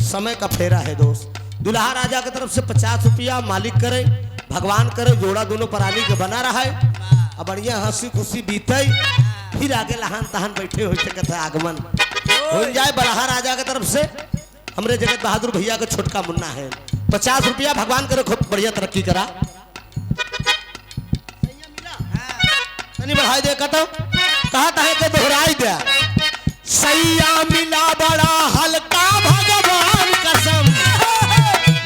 समय का फेरा है दोस्त। दुल्हा राजा की तरफ से 50 रुपया मालिक करे, भगवान करे, जोड़ा दोनों प्राणी के बना रहा है और बढ़िया हंसी खुशी बीते। फिर आगे लहान तहान बैठे हुए कहते आगमन हो जाए बड़हा राजा की तरफ से। हमरे जगत बहादुर भैया का छोटका मुन्ना है, 50 रुपया भगवान करे खूब बढ़िया तरक्की करा। नहीं बढ़ाई दे कहता है कि दोहराई दे। सैया मिला बड़ा हल्का भगवान कसम,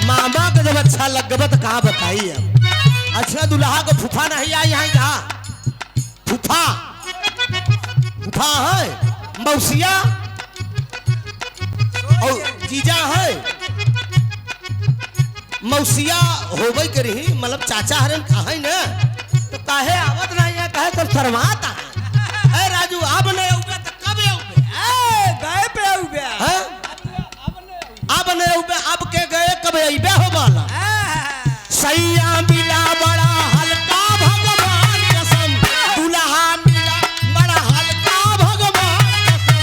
मामा को जब अच्छा लगबा तो कहा बताइए। अच्छा दुल्हा को फूफा नहीं आई है कहा फूफा फूफा है, मौसिया और जीजा है। मौसिया होबे करी मतलब चाचा हरन कहा ना तो काहे आवत नहीं है, कहे तो शर्माता है। ए राजू अब नहीं उबे तो कब उबे गए पे उबे हैं, अब नहीं उबे अब के गए कब आइबे हो वाला। सैया मिला बड़ा हल्का भगवान कसम, दुल्हा मिला बड़ा हल्का भगवान कसम।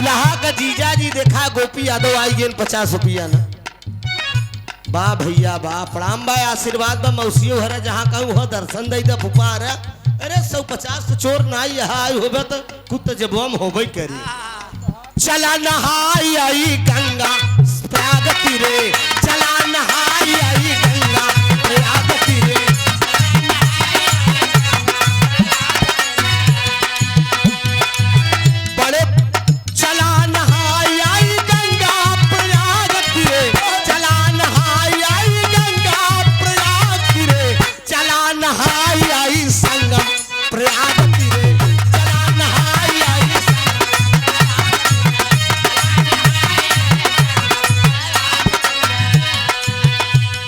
नहीं जीजा जी देखा गोपी यादव आई गेन 50 रुपया ना। वाह भैया वाह, प्रणाम भाई, आशीर्वाद बा। मौसियों हरा जहाँ कहूँ हो दर्शन दई दा फुफा रे। अरे 150 तो चोर ना यहाँ आई होबे तो कुछ जबम होबे करी। चला नहाई आई गंगा प्रयाग तीरे, चला नहाई आई गंगा प्रयाग तीरे। बड़े चला नहाई आई गंगा प्रयाग तीरे, चला नहाई आई गंगा प्रयाग तीरे, चला नहाई आई संगम प्रयाग तीरे, चला नहाई आई।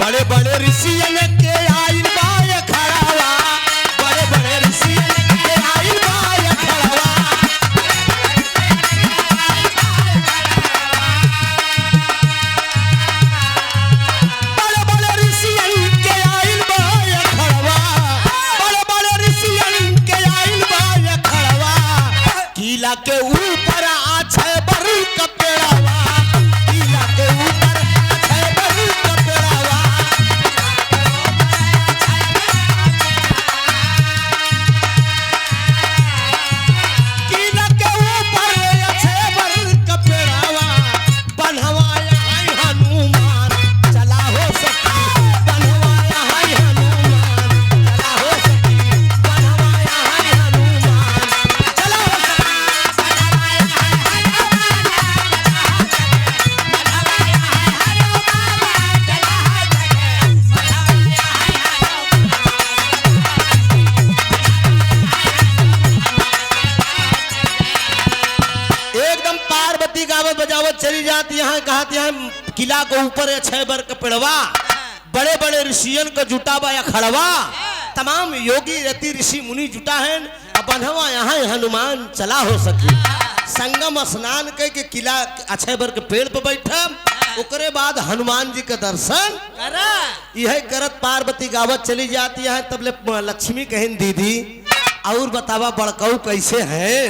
बड़े बड़े ऋषियन के आइल बाय खड़ावा, बड़े बड़े ऋषियन के आइल बाय खड़ावा। बड़े बड़े ऋषियन के आइल बाय खड़ावा, बड़े बड़े ऋषियन के आइल बाय खड़ावा। किला के ऊपर आछे बरु कपेड़ावा, किला के ऊपर आछे बरु कपेड़ावा। किला के ऊपर आछे बरु कपेड़ावा। बनवाया है हनुमान चला हो सकी, बनवाया है हनुमान चला हो सकी, बनवाया है हनुमान चला हो एकदम पार्वती गावत बजावत चली जाती है। कहती है किला के ऊपर है 6 बर का पेड़वा, बड़े बड़े ऋषियन का जुटावा या खड़वा, तमाम योगी रति ऋषि मुनि जुटा है। अब बनवा यहाँ हनुमान चला हो सकी। संगम स्नान के किला 6 बर के पेड़ पे बैठा, ओकरे बाद हनुमान जी का दर्शन यह करत पार्वती गावत चली जाती है। तब ले लक्ष्मी कहन दीदी और बतावा बड़काऊ कैसे हैं।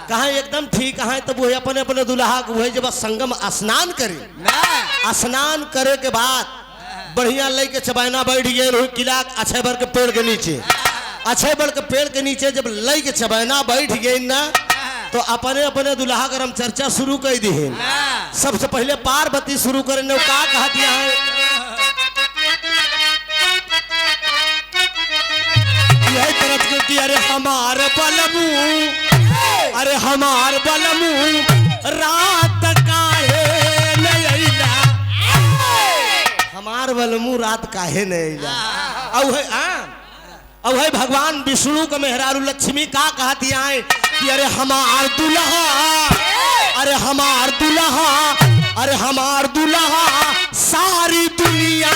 कहा एकदम ठीक है। तब वही अपने अपने दुल्हा को वही जब संगम स्नान करे, स्नान करे के बाद बढ़िया लेके चबैना बैठ गए किला 6 बर के पेड़ के नीचे। 6 बर के पेड़ के नीचे जब लेके चबैना बैठ गए ना तो अपने अपने दुल्हा करम चर्चा शुरू कर दी। सबसे पहले पार्वती शुरू करे ने का कहा दिया है, यही तरफ के हमार बलमू, अरे हमार बलमू रात काहे नहीं अइला, हमार बलमू रात काहे नहीं अइला। अब है भगवान विष्णु का मेहरारू लक्ष्मी का कहती आए कि अरे हमार दुल्हा, अरे हमार दुल्हा, अरे हमार दुल्हा सारी दुनिया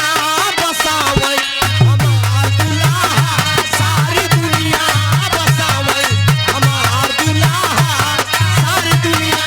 बसावे, हमार दुल्हा सारी दुनिया बसावे, हमार दुल्हा सारी दुनिया।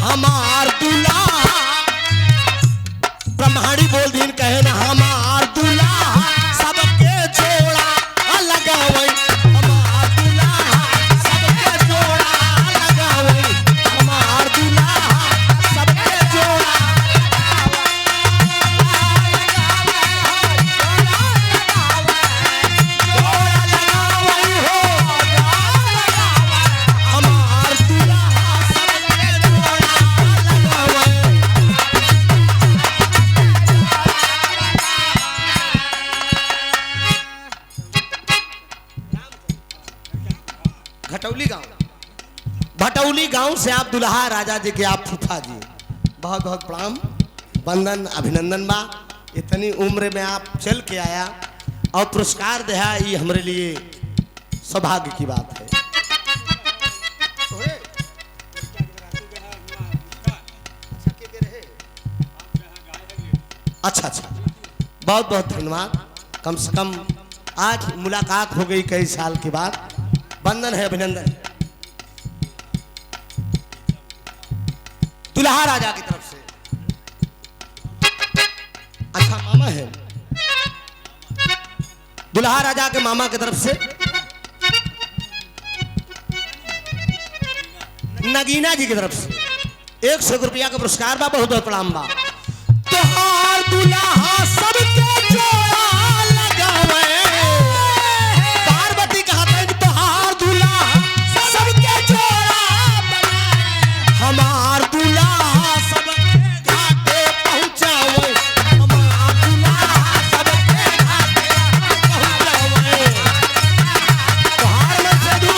हमार दुल्हा ब्रह्माणी बोल दिन कहे ना हमार दुल्हा सबके जोड़ा लगावे, हमार दुल्हा सबके जोड़ा लगावे, हमार दुल्हा सबके जोड़ा लगावे हो, हमार दुल्हा सबके जोड़ा लगावे। घटौली गांव, भटौली गांव से आप दुल्हा राजा जी के आप फूफा जी, बहुत बहुत प्रणाम, वंदन अभिनंदन बा। इतनी उम्र में आप चल के आया और पुरस्कार दिया, ये हमारे लिए सौभाग्य की बात है। अच्छा अच्छा, बहुत बहुत धन्यवाद। कम से कम आज मुलाकात हो गई कई साल के बाद, वंदन है अभिनंदन दुल्हा राजा की तरफ से। अच्छा मामा है, दुल्हा राजा के मामा की तरफ से नगीना जी की तरफ से 100 रुपया का पुरस्कार बा, बहुत बहुत प्रणाम बा। तोहार दुल्हा सबके जोड़ा लगावे, पार्वती कहते हैं कि तोहार दुल्हा सबके जोड़ा बनाए, हमार दुल्हा सबके घाटे पहुंचावे, हमार दुल्हा सबके घाटे पहुंचावे। तोहार में से दू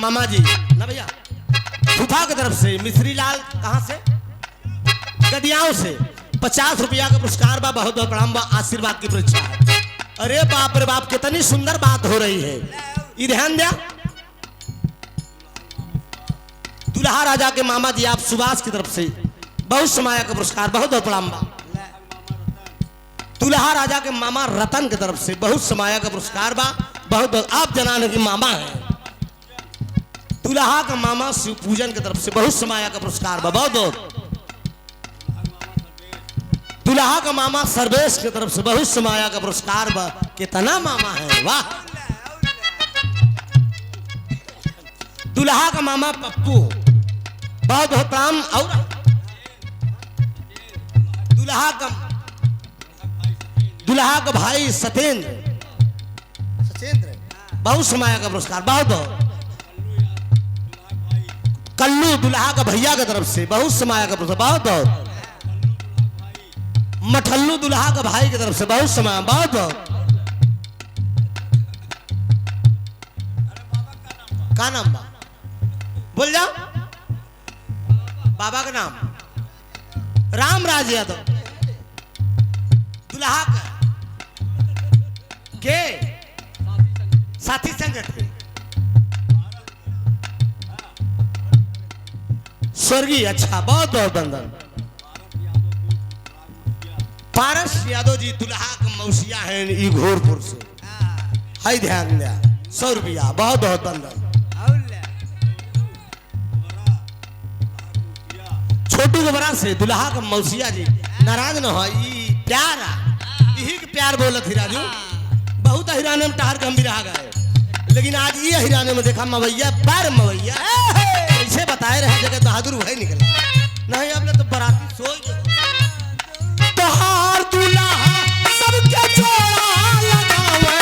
मामा जी ना भैया फूफा की तरफ से मिश्री लाल कहां से गदियाओं से 50 रुपया का पुरस्कार बा, बहुत बहुत प्रणाम बा, आशीर्वाद की परीक्षा है। अरे बाप रे बाप, कितनी सुंदर बात हो रही है, ये ध्यान दिया। दुल्हा राजा के मामा जी आप सुभाष की तरफ से बहुत समाया का पुरस्कार, बहुत बहुत प्रणाम बा। दुल्हा राजा के मामा रतन की तरफ से बहुत समाया का पुरस्कार बा, बहुत बहुत। आप जनाने की मामा है दुल्हा का मामा शिव पूजन की तरफ से बहुत समाया का पुरस्कार बा, बहुत बहुत। दुल्हा का मामा सर्वेश की तरफ से बहुत समाया का पुरस्कार बा, कितना मामा है, वाह। दुल्हा का मामा पप्पू बहुत बहुत प्रणाम। और दुल्हा का भाई सतेंद्र बहुत समाया का पुरस्कार, बहुत बहुत। कल्लू दुल्हा का भैया की तरफ से बहुत समाया का पुरस्कार, बहुत बहुत। मठल्लू दुल्हा का भाई की तरफ से बहुत समाया, बहुत बहुत। का नाम बा बोल जाओ, बाबा का नाम रामराज यादव। दुल्हा का के साथी संगठन स्वर्गीय, अच्छा बहुत बहुत वंदन। पारस यादव जी दुल्हा का मौसिया है ई घोरपुर से। हाय ध्यान दिया 100 रुपया बहुत बहुत बंधन। छोटू गोबरा से दुल्हा का मौसिया जी नाराज न हो ई प्यार यही के प्यार बोलत ही राजू। बहुत हिराने में टहर के हम भी रह गए लेकिन आज ये हिराने में देखा मवैया बार मवैया कैसे बताए रहे जगह बहादुर भाई निकला नहीं अब तो बराती सोच तोहार दूल्हा सबके जोड़ा लगावे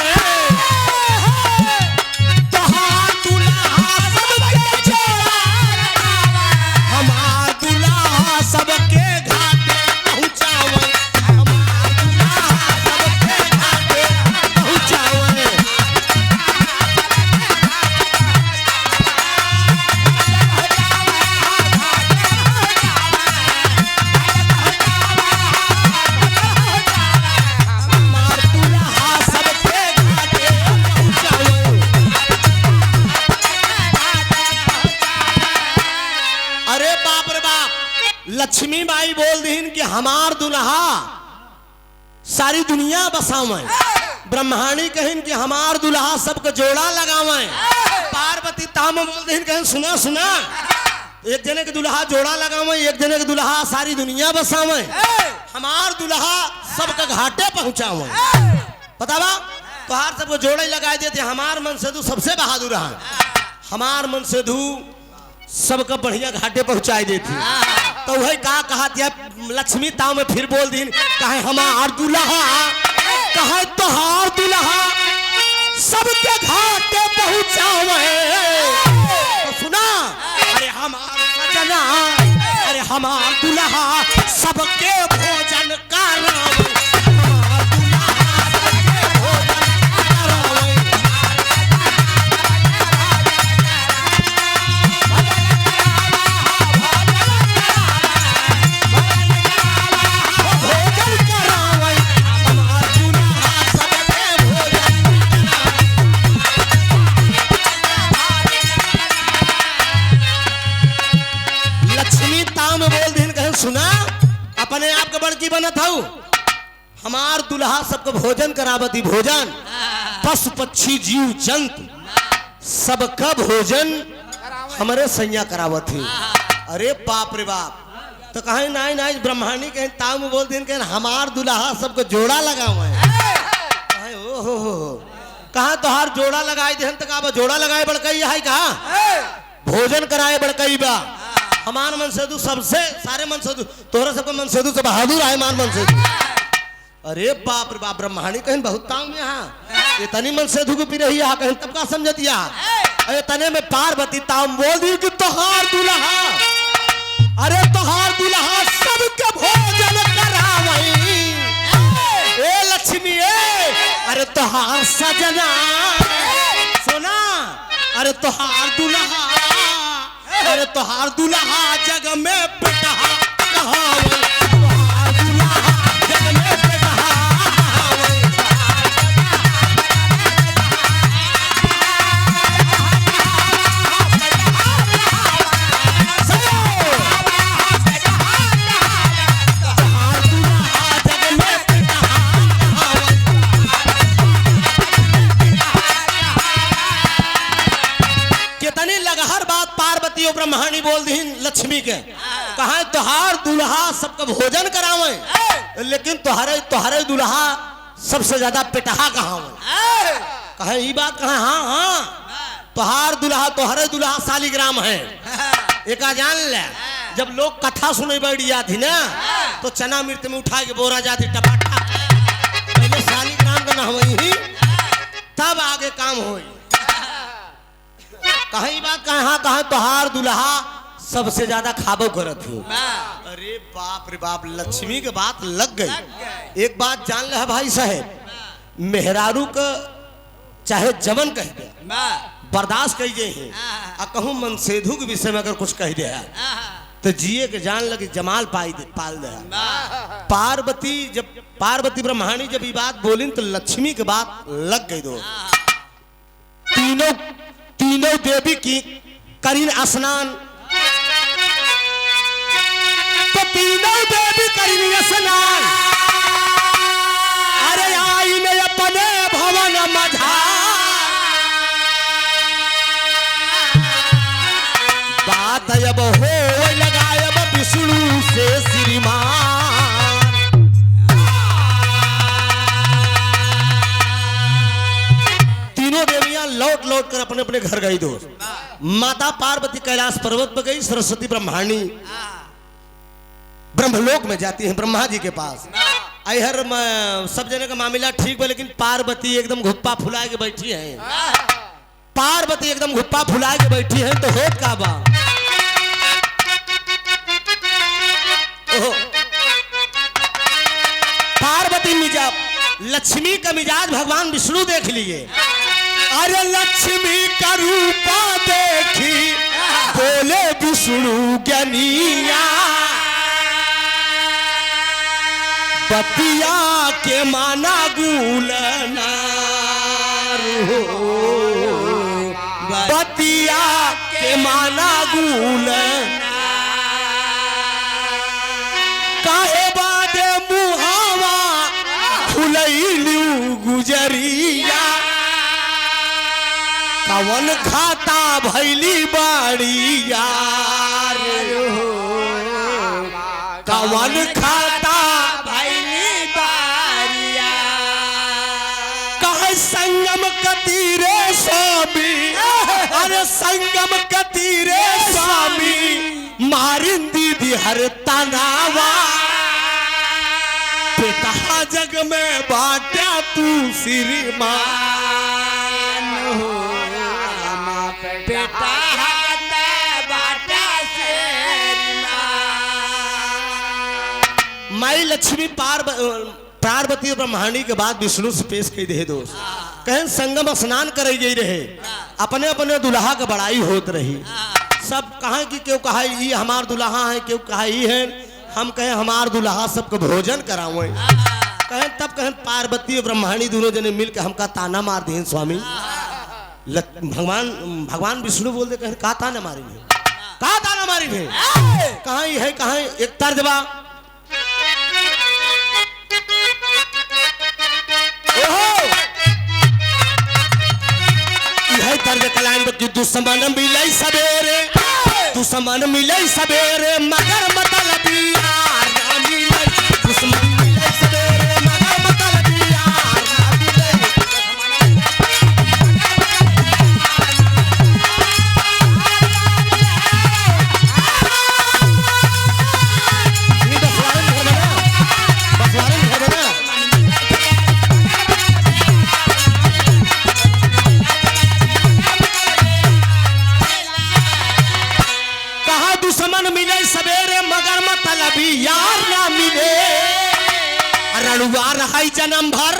तोहार दूल्हा सबके जोड़ा हमार दूल्हा सबके घाटे पहुंचावे हमार दूल्हा सबके घाटे पहुंचावे। लक्ष्मी बाई बोल दीन कि हमार दुल्हा सारी दुनिया बसावे। ब्रह्माणी कहिन कि हमार दुल्हा सबको जोड़ा लगावे। पार्वती ताम बोल दीन कहिन सुना सुना एक जने के दुल्हा जोड़ा लगावे एक जने के दुल्हा सारी दुनिया बसावे। हमार दुल्हा सबके घाटे पहुंचावे। बतावा तोहार सबको जोड़े लगाए देते हमार मन सेधु सबसे बहादुर है। हमार मन सेधु सबका बढ़िया घाटे पहुंचाई देती। तो वही कहा दिया लक्ष्मी ताव में फिर बोल दी कहे हमार दुल्हा कहे तोहार दुल्हा सबके घाटे पहुंचावे। तो सुना अरे हमार सजना अरे हमार दुल्हा सबके भोजन करावे। सुना अपने आप के बड़की बनत हूँ हमार दुल्हा सबको भोजन करावती। भोजन पशु पक्षी जीव जंतु सबका भोजन हमारे सैया करावत ही। अरे बाप रे बाप तो कहे नहीं नहीं ब्रह्माणी कहे ताऊ में बोल दिन कहे हमार दुल्हा सबको जोड़ा लगावे। कहे ओ हो कहा तोहार जोड़ा लगाए देहन तक आप जोड़ा लगाए बड़कई है कहा भोजन कराए बड़कई बा। हमार मन सेधु सबसे सारे मन सेधु तोहरा सबका मन सेधु से बहादुर है मान मन सेधु। अरे बाप रे बाप ब्रह्माणी कहीं बहुत ताऊ में यहाँ ये तनी मन सेधु को पी रही है कहीं तब का समझती है। अरे तने में पार्वती ताऊ बोल दी कि तोहार दुल्हा अरे तोहार दुल्हा सबके भोजन करावे। ए लक्ष्मी ए अरे तोहार सजना सुना अरे तोहार दुल्हा अरे तोहार दुल्हा जग में पिटहा कहावे। तोहार दुल्हा जग में पिटहा कहावे। तोहार दुल्हा जग में पिटहा कहावे। कितनी लगहर बात पार्वती और ब्रह्माणी बोल दी लक्ष्मी के कहा तोहार दुल्हा सबका भोजन करावे लेकिन तोहरे दुल्हा सबसे ज्यादा पिटहा कहावे। कहे ये बात कहे हाँ हाँ तोहरे दुल्हा शालिग्राम है। एक जान ले जब लोग कथा सुने बैठ जाती ना तो चना मिर्च में उठा के बोरा जाती टपाटा पहले शालिग्राम का नाम ही तब आगे काम हो। कहीं बात कहे हाँ कहे तोहार दुल्हा सबसे ज्यादा खाबो करत हो। अरे बाप रे बाप लक्ष्मी के बात लग गई। एक बात जान ले भाई साहब मेहरारू का चाहे जमन कह दे बर्दाश्त कही हैं आ कहूँ मनसेधु के विषय में अगर कुछ कह दे तो जिए के जान लगे जमाल पाल दे। पार्वती ब्रह्माणी जब ये बात बोली तो लक्ष्मी के बात लग गई। दो तीनों देवी की करीन स्नान तो तीनों देवी करीन स्नान अपने घर गई दोस्त। माता पार्वती कैलाश पर्वत पर गई, सरस्वती ब्रह्माणी ब्रह्मलोक में जाती हैं ब्रह्मा जी के पास। हर सब जने का मामला ठीक है, लेकिन पार्वती एकदम घुप्पा फुला के बैठी है। पार्वती एकदम घुप्पा फुला के बैठी है, तो होत का बा पार्वती मिजाज लक्ष्मी का मिजाज भगवान विष्णु देख लिए। अरे लक्ष्मी का रूपा देखी बोले विष्णु ज्ञानिया, बतिया के माना गुलना बतिया के माना गुलना, काहे बादे मुहावा खुलैलू गुजरिया, कवन खाता भैली बाड़ी यार, कवन खाता संगम कतीरे स्वामी, अरे संगम कतीरे स्वामी मारिंदी दी हर तनावा, बेटा जग में बाटा तू श्रीमान हो, बेटा बाटा माई लक्ष्मी पार्वती ब्रह्मांडी के बाद विष्णु से पेश कर दे दोस्त। कहें संगम स्नान करे गई रहे, अपने अपने दुल्हा का बड़ाई होत रही। सब कहा कि क्यों कहा ये हमार दुल्हा है, क्यों कहा ये है, हम कहें हमार दुल्हा सबको भोजन करावे। कहें तब कहें पार्वती और ब्रह्मांडी दोनों जने मिलकर हमका ताना मार दिए स्वामी। भगवान विष्णु बोल दे, कहें का ताना मारेंगे, का ताना मारेंगे, कहा ये है, कहा एक तर्जबा तर्ज कलाइन कि दुश्मन मिले सवेरे, दुश्मन मिले सवेरे मगर मतलब यार ना मिले, दुश्मन मिले सवेरे मगर मतलब यार ना मिले, यार ना मिले, रणुआ रहाई जन्म भर,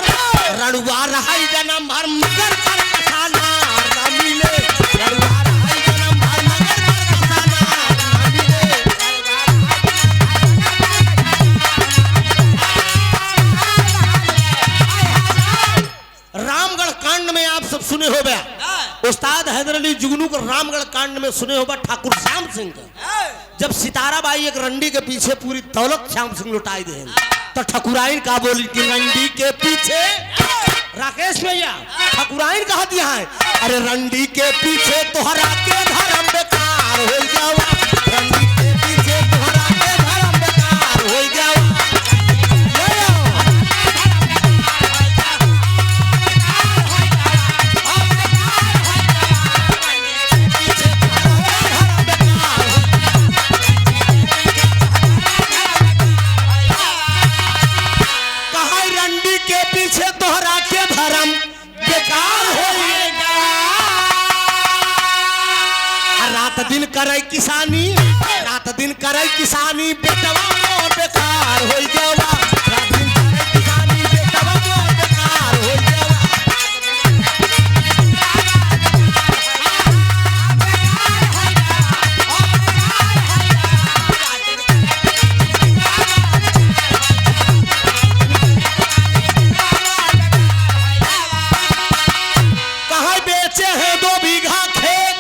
रणुआ रहाई जन्म भर मगर कर कसाना ना मिले, रणुआ रहाई जन्म भर मगर कर कसाना ना मिले। रामगढ़ कांड में आप सब सुने हो गया, उस्ताद हैदर अली जुगनू को रामगढ़ कांड में सुने होगा ठाकुर श्याम सिंह का। जब सितारा बाई एक रंडी के पीछे पूरी दौलत श्याम सिंह लुटाई दे, तो ठकुराइन का बोली कि रंडी के पीछे, राकेश भैया ठकुराइन कहा दिया है, अरे रंडी के पीछे तोहरा के धर्म बेकार हो जावा, रंडी के पीछे तोहरा के धर्म बेकार हो जावा। रात दिन करे किसानी, रात दिन करे किसानी बेटवा मोर बेकार हो जावा, रात दिन करे किसानी बेटवा मोर बेकार हो जावा। कहाँ बेचे हैं 2 बीघा खेत,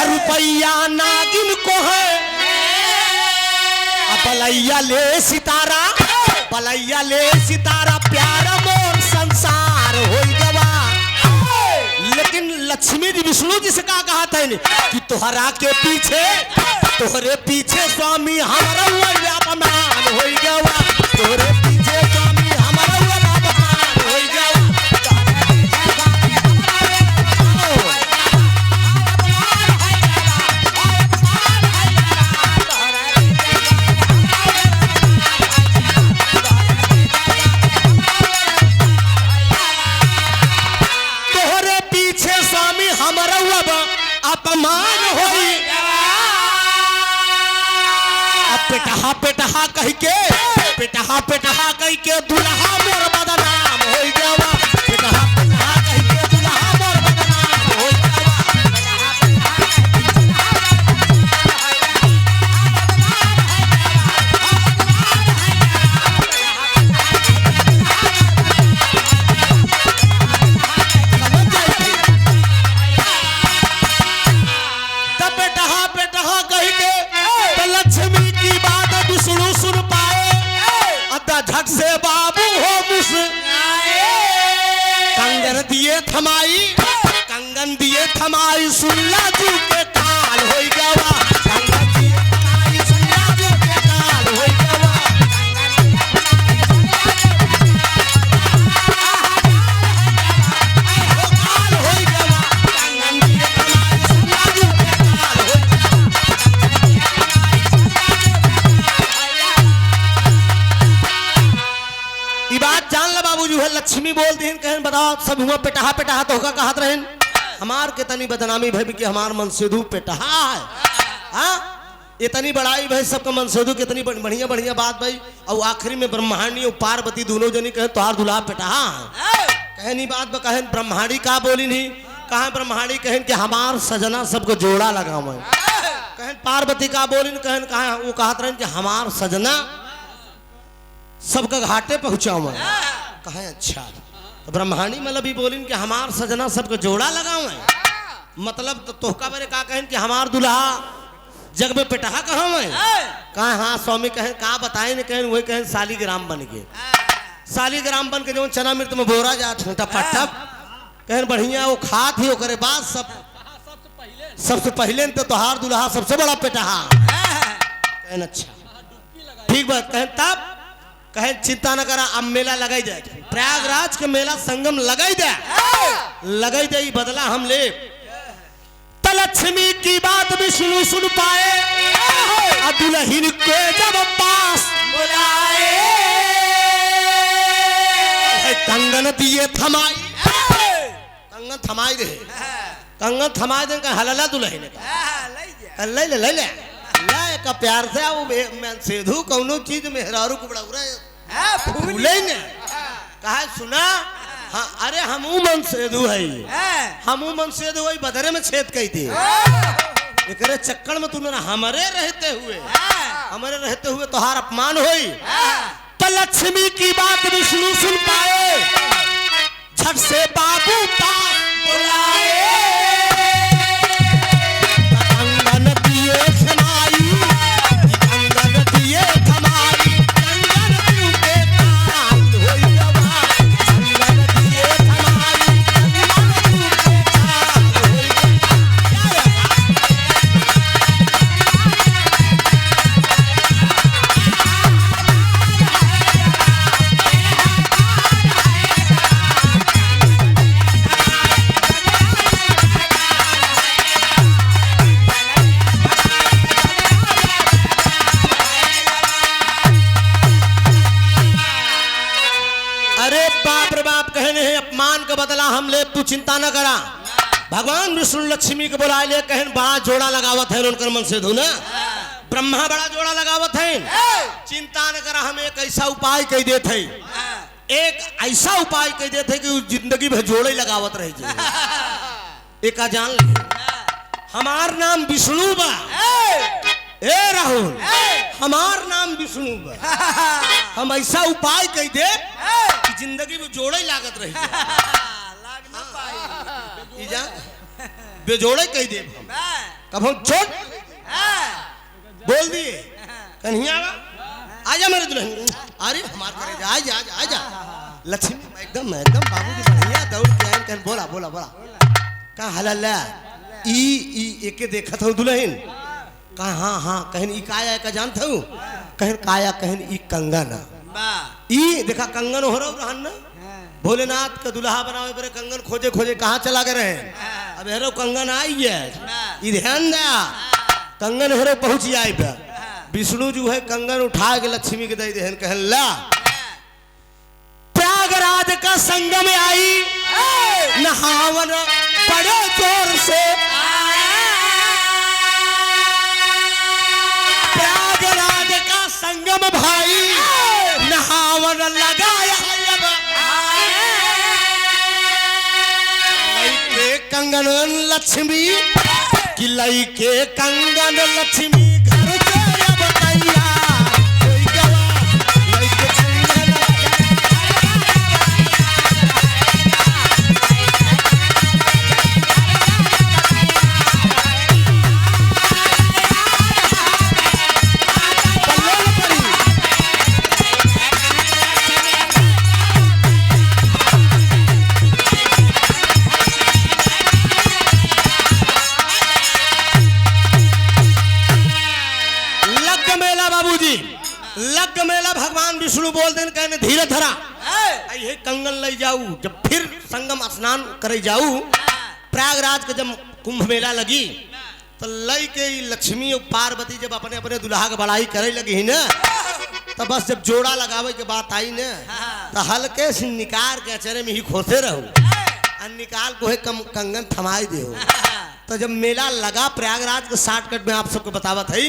रुपया नागिन को है, बलैया ले सितारा, बलैया ले सितारा प्यारा मोर संसार हो गवा। लेकिन लक्ष्मी जी विष्णु जी से कहा था कि तोहरा के पीछे, तोहरे पीछे स्वामी हमारा अपमान हो गवा, तोहरे पीछे स्वामी हमारा अपमान हो गवा। पेटहा पेटहा कह के पेटहा पेटहा कह के दुल्हा मोर बदनाम हो गवा पेटहा पेटहा कह के दुल्हा मोर बदनाम हो झट से बाबू हो मुस कंगन दिए थमाई कंगन दिए थमाई सुल्ला जू के काल हो गवा कंगन दिए थमाई सुल्ला जू के काल हो गवा काल हो गवा कंगन दिए थमाई सुल्ला जू के काल हो बात जान ला बाबूजी है लक्ष्मी बोलते हैं कहन बताओ सब हुआ पेटहा पेटहा तो होगा कहत रहन हमार के तनी बदनामी भई कि हमार मन सेधु पेटहा है हां इतनी बड़ाई भाई सबका मन सेधु कितनी बढ़िया बढ़िया बात भाई और आखिरी में ब्रह्मांडी और पार्वती दोनों जनी कहे तोहार दुल्हा पेटहा है कहनी बात बा कहन ब्रह्मांडी का बोली नहीं कहा ब्रह्मांडी कहन कि हमार सजना सबको जोड़ा लगावे कहन पार्वती का बोली कहन कहा वो कहत रहन कि हमार सजना सबका घाटे पहुंचाओ कहा अच्छा तो ब्रह्मांडी मतलब भी बोलिन कि हमार सजना सबको जोड़ा लगाओ मतलब तो तोहका बरे का कहन कि हमार दुल्हा जग में पेटहा कहाँ है कहा हाँ स्वामी कहें का बताए न कहें वही कहें सालीग्राम बन के सालीग्राम बन के जो चना मिर्च में बोरा जा छोटा पट्टा कहें बढ़िया वो खात ही करे बाद सबसे पहले तो तोहार दुल्हा सबसे बड़ा पेटहा कहन अच्छा ठीक बात कहें तब कहे चिंता न करा अब मेला लगाई जाए प्रयागराज के मेला संगम लगाई दे बदला हम ले लक्ष्मी की बात विष्णु सुन पाए दुल्हन को जब पास बुलाए कंगन दिए थमाई कंगन थमाई दे कंगन थमाई दे हलला दुल्हन का ले ले ले ले का प्यार से वो मैं सेधु कौनो चीज मेहरारू को बड़ा फूले ने कहा सुना हाँ अरे हमू मन सेधु है हमू मन सेधु है बदरे में छेद कही थी एकरे चक्कर में तूने हमारे रहते हुए तोहार अपमान होई तो लक्ष्मी की बात विष्णु सुन पाए झट से बाबू पास बुलाए बदला हम ले तू चिंता न करा भगवान विष्णु लक्ष्मी के बुला ले कहन बड़ा जोड़ा लगावत है उनकर मन से धुना ब्रह्मा बड़ा जोड़ा लगावत है चिंता न करा हम एक ऐसा उपाय कह देते हैं एक ऐसा उपाय कह देते हैं कि जिंदगी भर जोड़े लगावत रहे एक जान ले हमार नाम विष्णु बा ए राहुल हमार नाम विष्णु बा हम ऐसा उपाय कह दे कि जिंदगी में जोड़े लागत रही बेजोड़े कह दे कब हम छोड़ बोल दिए कन्हैया आजा मेरे दुल्हन अरे हमार करे जा आजा आजा लक्ष्मी एकदम बाबू की बढ़िया दौड़ के आए कहन बोला बोला बोला का हलला ई एके देखत हो दुल्हन का हाँ हाँ कहन ई काया का जानत हो कहन काया कहन ई कंगन ई देखा कंगन हो रहा रहन ना भोलेनाथ का दुल्हा बनावे पर कंगन खोजे खोजे कहाँ चला गए रहे अब हेरो कंगन आई है ई ध्यान दे कंगन हेरो पहुंच जाए पे विष्णु जो है कंगन उठा के लक्ष्मी के दे देहन कहन ला प्रयागराज का संगम आई नहावन बड़े जोर से प्रयागराज भाई नहावन लगाया लइके कंगन लक्ष्मी कि लइके कंगन लक्ष्मी घर के अब तैयार कोई गवा लइके कंगन लग मेला भगवान विष्णु बोल देन कहने धीरे धरा ये कंगन ले जाऊ जब फिर संगम स्नान करे जाऊ प्रयागराज के जब कुंभ मेला लगी तो लई के लक्ष्मी और पार्वती जब अपने अपने दुल्हा के बड़ाई करे लगी ही ना तो बस जब जोड़ा लगावे के बात आई ना तो हल्के से निकाल के अचरे में ही खोसे रहो और निकाल को है कंगन थमाई दे तो जब मेला लगा प्रयागराज के शॉर्टकट में आप सबको बतावत है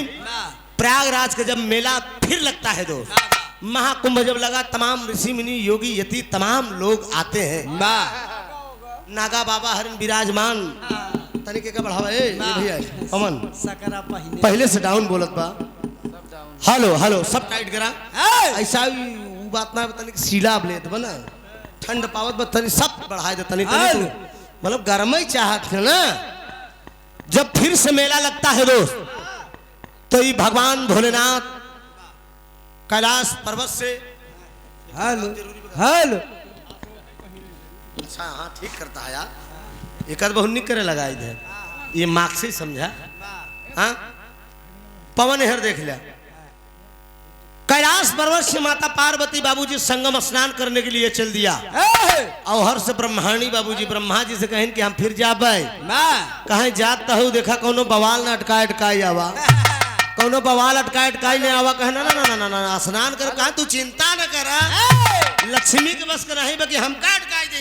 प्रयागराज का जब मेला फिर लगता है दोस्त महाकुंभ जब लगा तमाम ऋषि मुनि योगी यति तमाम लोग आते हैं नागा बाबा हरिन विराजमान तरीके का बढ़ावा है भैया अमन पहले से डाउन बोलत बा हेलो हेलो सब टाइट करा ऐसा वो बात ना तनिक सीला लेत बना ठंड पावत बा तनी सब बढ़ा दे तनी मतलब गर्म ही चाहत है ना जब फिर से मेला लगता है दोस्त तो ये भगवान भोलेनाथ कैलाश पर्वत से हेलो हेलो अच्छा हाँ ठीक करता है यार एक बहुत नहीं करे लगा इधर ये मार्क्स से समझा हाँ पवन हर देख लिया कैलाश पर्वत से माता पार्वती बाबूजी संगम स्नान करने के लिए चल दिया और हर से ब्रह्माणी बाबूजी ब्रह्मा जी से कहें कि हम फिर जाबे कहें जात तो देखा कोनो बवाल ना अटकाई आवा कोनो बवाल अटकाई नहीं आवा कहना ना ना ना ना स्नान कर कहा तू चिंता न करा लक्ष्मी के बस का नहीं बाकी हम का अटकाई दे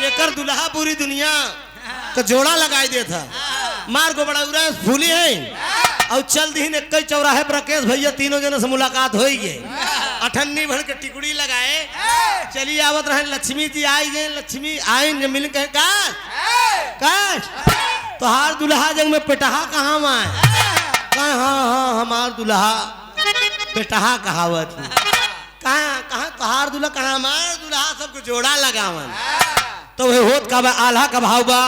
जेकर दुल्हा पूरी दुनिया का जोड़ा लगाई दे था मार को बड़ा उरा फूली है और चल दी ने कई चौराहे पर राकेश भैया तीनों जनों से मुलाकात हो गई अठन्नी भर के टिकुड़ी लगाए चलिए आवत रहे लक्ष्मी जी आई गए लक्ष्मी आई मिल कहे काश तो हार दुल्हा जंग में पेटहा कहाँ माए हाँ हाँ हमार दुल्हा पेटहा कहावत कहाँ कहाँ तोहार दुल्हा कहाँ मार दुल्हा सबको जोड़ा लगावन तो वह होत का आल्हा का भाव बा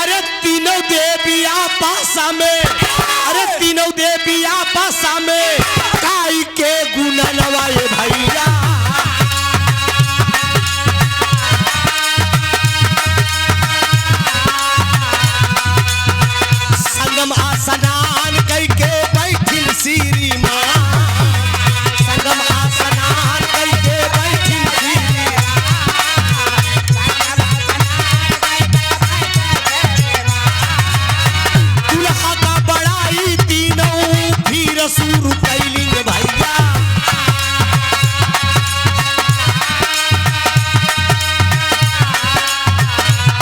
अरे तीनों देविया पासा में अरे तीनों देविया पासा में काई के गुना नवाए भैया स्नान करके बैठिल सीरी माँ संगम स्नान करके बैठिल सीरी दुल्हा का बड़ाई तीनों फिर शुरू कैलिंग भैया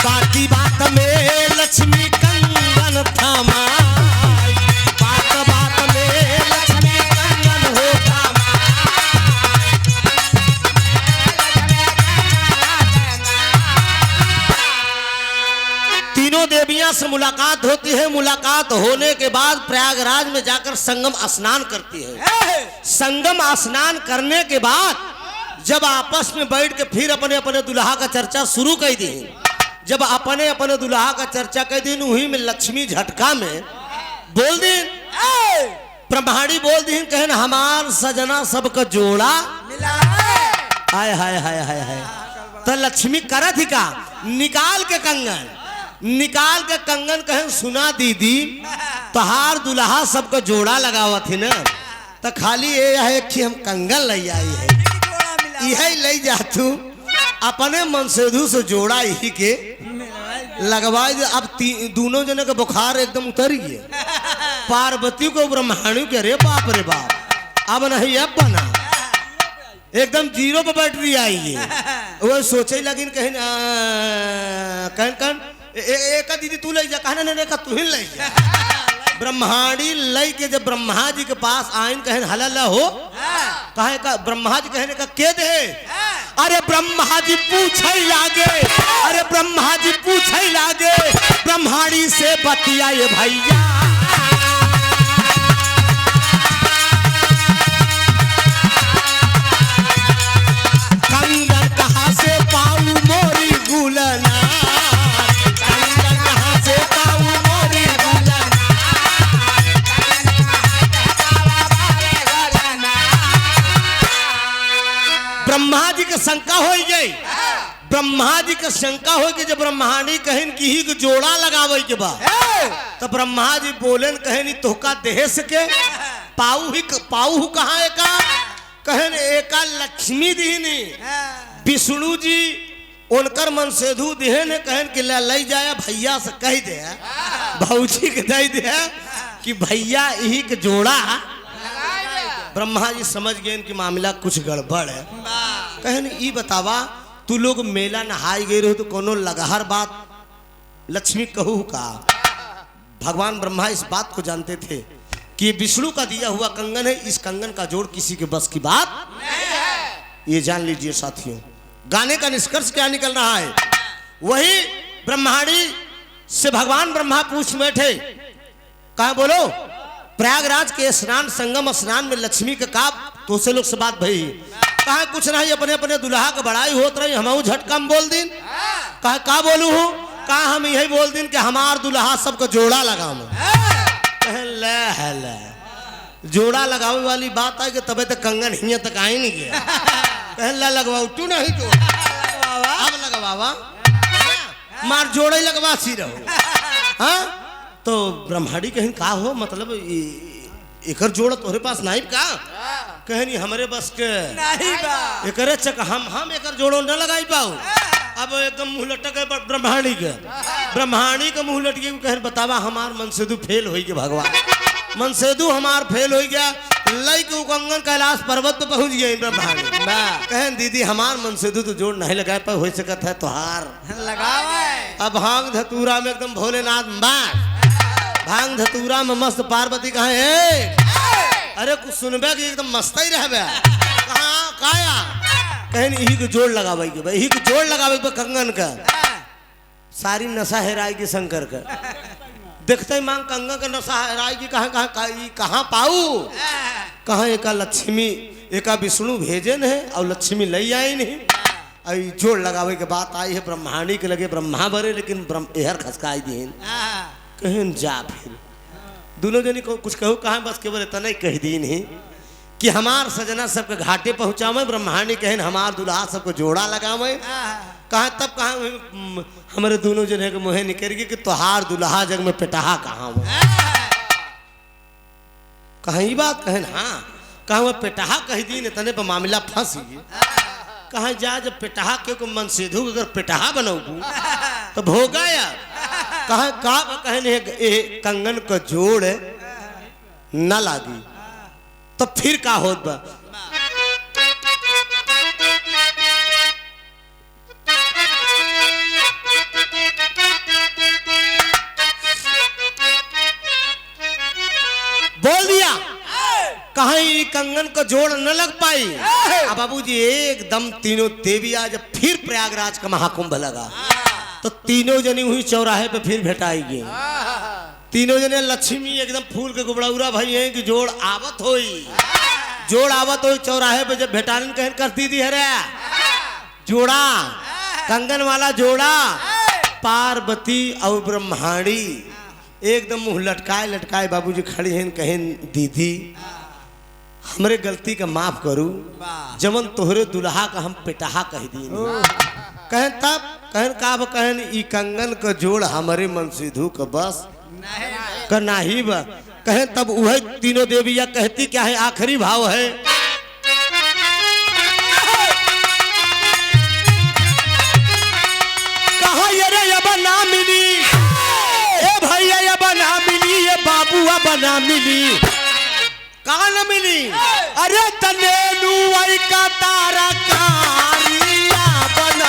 बाकी बात में लक्ष्मी कंगन थामा देवियां से मुलाकात होती है मुलाकात होने के बाद प्रयागराज में जाकर संगम स्नान करती है संगम स्नान करने के बाद जब आपस में बैठ के फिर अपने अपने दुल्हा का चर्चा शुरू कर दी जब अपने अपने दुल्हा का चर्चा कर दी वही में लक्ष्मी झटका में बोल दी ब्रह्माणी बोल दी कहन हमार सजना सबका जोड़ा हाय हाय हाय हाय हाय तो लक्ष्मी करत ही का निकाल के कंगन कहें सुना दीदी तोहार दुल्हा सबको जोड़ा लगावा थी ना तो खाली ये है कि हम कंगन ले आई है यही ले जातू अपने मनसेधु से जोड़ा यही के लगवाए अब दोनों जने का बुखार एकदम उतर गया पार्वती को ब्रह्माणी के रे बाप अब नहीं अब बना एकदम जीरो पे बैटरी आई है वो सोचे लगिन कहीं कहन कहन एक दीदी तू ले जा, कहना नहीं देखा तू ही ले जा। ब्रह्माणी लई के जब ब्रह्मा जी के पास आइन कहन हला हो कहे का ब्रह्मा जी कहने का के दे, अरे ब्रह्मा जी पूछे लागे, अरे ब्रह्मा जी पूछे लागे ब्रह्माणी से बतियाए भैया। कंगन कहाँ से पाऊं मोरी गुलना, कंगन कहाँ से पाऊं मोरी गुलना। ब्रह्मा जी के शंका हो गई, ब्रह्मा जी के शंका हो गई जब ब्रह्माणी कहन की ही जोड़ा लगावे के बाद तो ब्रह्मा जी बोलन कहनी तोहका देह के पाऊ कहाँ एका कहन एका लक्ष्मी दीनी विष्णु जी उनकर मन सेधु दिहे ने कहन कि ले जाया भैया से कह दे भौजी के दे दे कि भैया यही के जोड़ा। ब्रह्मा जी समझ गए कि मामला कुछ गड़बड़ है। कहन ई बतावा तू लोग मेला नहाई गए रहो तो कोनो लगहर बात लक्ष्मी कहू का। भगवान ब्रह्मा इस बात को जानते थे कि विष्णु का दिया हुआ कंगन है, इस कंगन का जोड़ किसी के बस की बात नहीं है। ये जान लीजिए साथियों, गाने का निष्कर्ष क्या निकल रहा है। वही ब्रह्माणी से भगवान ब्रह्मा पूछ बैठे, कहा बोलो प्रयागराज के स्नान संगम स्नान में लक्ष्मी का काप तो से लोग से बात भई, कहा कुछ नहीं अपने अपने दुल्हा का बड़ाई होत रही, हम झटकम बोल दिन। कहा का बोलू हूँ, कहा हम यही बोल दिन कि हमार दुल्हा सबको जोड़ा लगाओ। जोड़ा लगावे वाली बात है कि तबे तक कंगन हिया तक आई नहीं गया। कहला लगवाओ तू नहीं जोड़ा अब लगवावा मार जोड़ा ही लगवा सी रहो। हाँ तो ब्रह्माणी कहीं का हो मतलब एकर जोड़ तोहरे पास नहीं का, कहनी हमरे बस के नहीं बा एकरे चक हम एकर जोड़ो न लगाई पाऊ। अब एकदम मुंह लटक गए ब्रह्माणी के मुंह लट गए। कहन बतावा हमार मनसेदु फेल हो गया, भगवान मनसेदु हमार फेल हो गया। लई के कंगन कैलाश पर्वत पे पहुंच गए ब्रह्माणी। कहन दीदी हमार मनसेदु तो जोड़ नहीं लगाए पर हो सकत है तोहार लगावे। अब भांग धतूरा में एकदम भोलेनाथ भांग धतूरा में मस्त पार्वती कहा अरे कुछ सुनबे कि एकदम मस्त ही रह कहाँ काया कहन यही को जोड़ लगावे के भाई, यही को जोड़ लगावे के कंगन का सारी नशा हेराएगी शंकर का। देखते ही मांग कंगन का नशा हेराएगी कहाँ पाऊ, कहाँ एका लक्ष्मी एका विष्णु भेजन है और लक्ष्मी लई आई नहीं। आई जोड़ लगावे के बात आई है ब्रह्माणी के लगे ब्रह्मा भरे लेकिन एहर खसकाई दीन। कहन जा फिर दोनों जनी को कुछ कहू कहा बस केवल इतना ही कह दी नहीं कि हमार सजना सबके घाटे पहुंचावे। ब्रह्माणी कहन हमार दुल्हा सबको जोड़ा लगावे। कहा तब कहा हमारे दोनों जने के मुँह निकल गई कि तोहार दुल्हा जग में पिटाहा कहाँ हो। कहीं बात कहन हाँ कहा वह पिटाहा कह दी इतने पर मामला फंस गई। कहा जा जब पिटाहा के मन सेधु अगर पिटाहा बनोगू तो भोगा यार। कहा का कहने कंगन का जोड़ न लागी तो फिर का होत बा। बोल दिया कहीं कंगन को जोड़ न लग पाई। अब बाबूजी एकदम तीनों देवियां जब फिर प्रयागराज का महाकुंभ लगा तो तीनों जनी हुई चौराहे पे फिर भेटाएगी। तीनों जने लक्ष्मी एकदम फूल के गुबड़ौरा भाई हैं कि जोड़ आवत होई चौराहे पे जब भेटान कहन कर दीदी है रे जोड़ा कंगन वाला जोड़ा। पार्वती और ब्रह्माणी एकदम मुंह लटकाए बाबूजी खड़ी हैं कहन दीदी हमरे गलती का माफ करू जमन तोहरे दुल्हा का हम पिटाहा कह दी। कहन तब कहन का कहन ई कंगन का जोड़ हमारे मनसीधु का बस का नाही बा। कहन तब वह तीनों देवियां कहती क्या है आखिरी भाव है कहा ये अब ना मिली ए भैया अब ना मिली ये बाबू अब ना मिली कहा न मिली। अरे तनेनु आई का तारा कारिया बन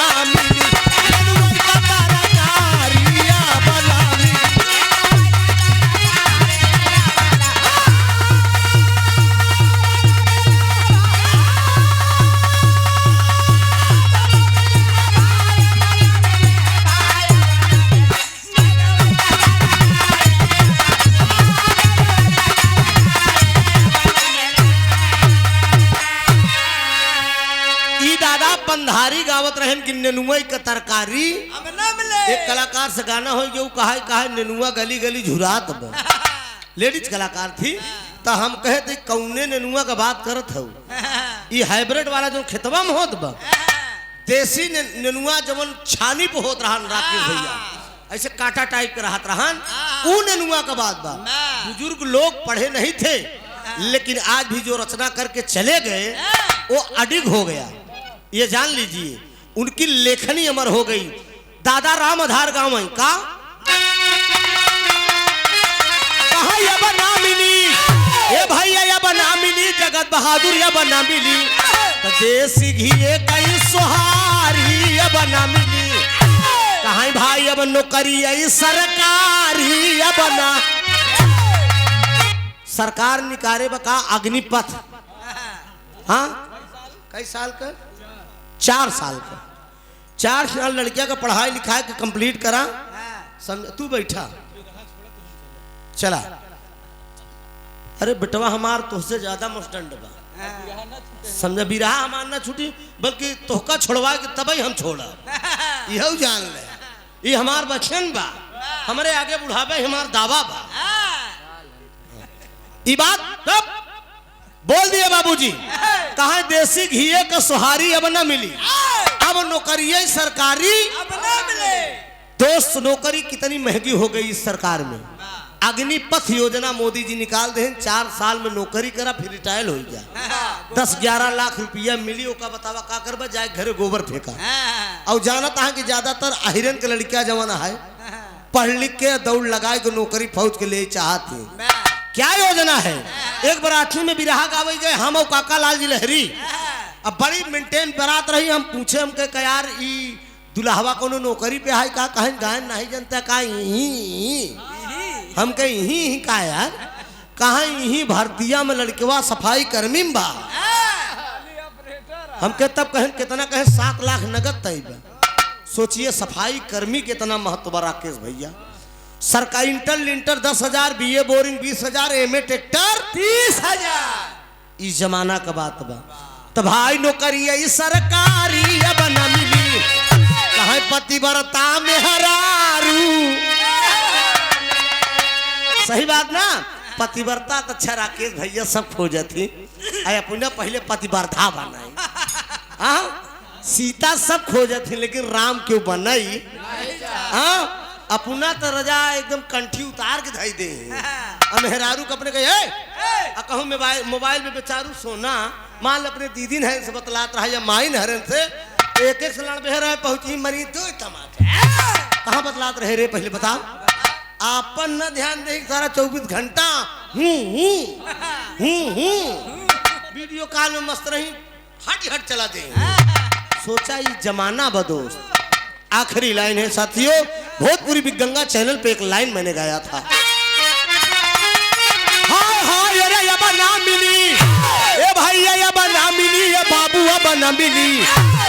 लेकिन नेनुआ का तरकारी अब ना मिले। एक कलाकार से गाना हो जो कहा नेनुआ गली गली झुरात बा। लेडीज कलाकार थी तो हम कहे थे कौने नेनुआ का बात करत हो। ये हाइब्रिड वाला जो खेतवा में होत बा देसी नेनुआ जवन छानी पे होत रहन राकेश भैया ऐसे कांटा टाइप के रहत रहन ऊ नेनुआ का बात बा। बुजुर्ग लोग पढ़े नहीं थे लेकिन आज भी जो रचना करके चले गए वो अडिग हो गया। ये जान लीजिए उनकी लेखनी अमर हो गई। दादा राम आधार गांव है का कहा या बना मिली ए भैया या बना मिली जगत बहादुर या बना मिली तो देसी घी कई सुहारी या बना मिली कहा भाई अब नौकरी आई सरकारी या बना सरकार निकारे बका अग्निपथ। हाँ कई साल का 4 साल का 4 साल लड़किया का पढ़ाई लिखाई के कंप्लीट करा समझ तू बैठा चला। अरे बेटवा हमार तुझसे ज्यादा मुस्टंड बा समझा बिरहा हमार ना छूटी बल्कि तोहका छोड़वा के तब ही हम छोड़ा यह जान ले ये हमार बचन बा हमारे आगे बुढ़ापे हमार दावा बा। ये बात तब बोल दिए बाबूजी कहा देसी घी का सुहारी अब न मिली अब नौकरी सरकारी अब ना मिले। दोस्त नौकरी कितनी महंगी हो गई इस सरकार में। अग्निपथ योजना मोदी जी निकाल दे 4 साल में नौकरी करा फिर रिटायर हो गया 10-11 लाख रुपया मिली ओका बतावा का करबा जाए घरे गोबर फेंका। और जानत है कि ज्यादातर अहिरन के लड़कियां जवाना है पढ़ लिख के दौड़ लगाए के नौकरी फौज के लिए चाहती क्या योजना है। एक बराठी में बिरहा गावे गए हम और काका लाल जी लहरी अब बड़ी मेंटेन बरात रही हम पूछे हमके का यार ई दुल्हवा कोनो नौकरी पे है का कहीं गायन नहीं जनता का हम कहीं ही का यार कहा यही भारतीय में लड़केवा सफाई कर्मी बा हम के तब कहें कितना कहे 7 लाख नगद तय बा। सोचिए सफाई कर्मी कितना महत्व राकेश भैया। सरकारी इंटर 10,000 बीए बोरिंग 20,000 एमए ट्रैक्टर 30,000 इस जमाना का बात बा। तो भाई नौकरी सरकारी अब न मिली कहा पतिव्रता में हरारू सही बात ना पतिव्रता तो अच्छा राकेश भैया सब खोजती अपना पहले पतिव्रता बनाई सीता सब खोजती लेकिन राम क्यों बनाई अपना तो रजा एकदम कंठी उतार के धाई दे मेहरारू को अपने कहे कहूँ मोबाइल में बेचारू सोना मान अपने दीदी नहर से बतलात रहा या माई नहरन से एक सलान बेहरा पहुंची मरी 2 टमाटर कहाँ बतलात रहे रे पहले बताओ आपन न ध्यान दे सारा 24 घंटा वीडियो कॉल में मस्त रही हट चला दे। सोचा ये जमाना बदोस्त। आखिरी लाइन है साथियों भोजपुरी बिग गंगा चैनल पे एक लाइन मैंने गाया था हाय हाय अरे अब ना मिली ए भैया अब ना मिली ए बाबू अब ना मिली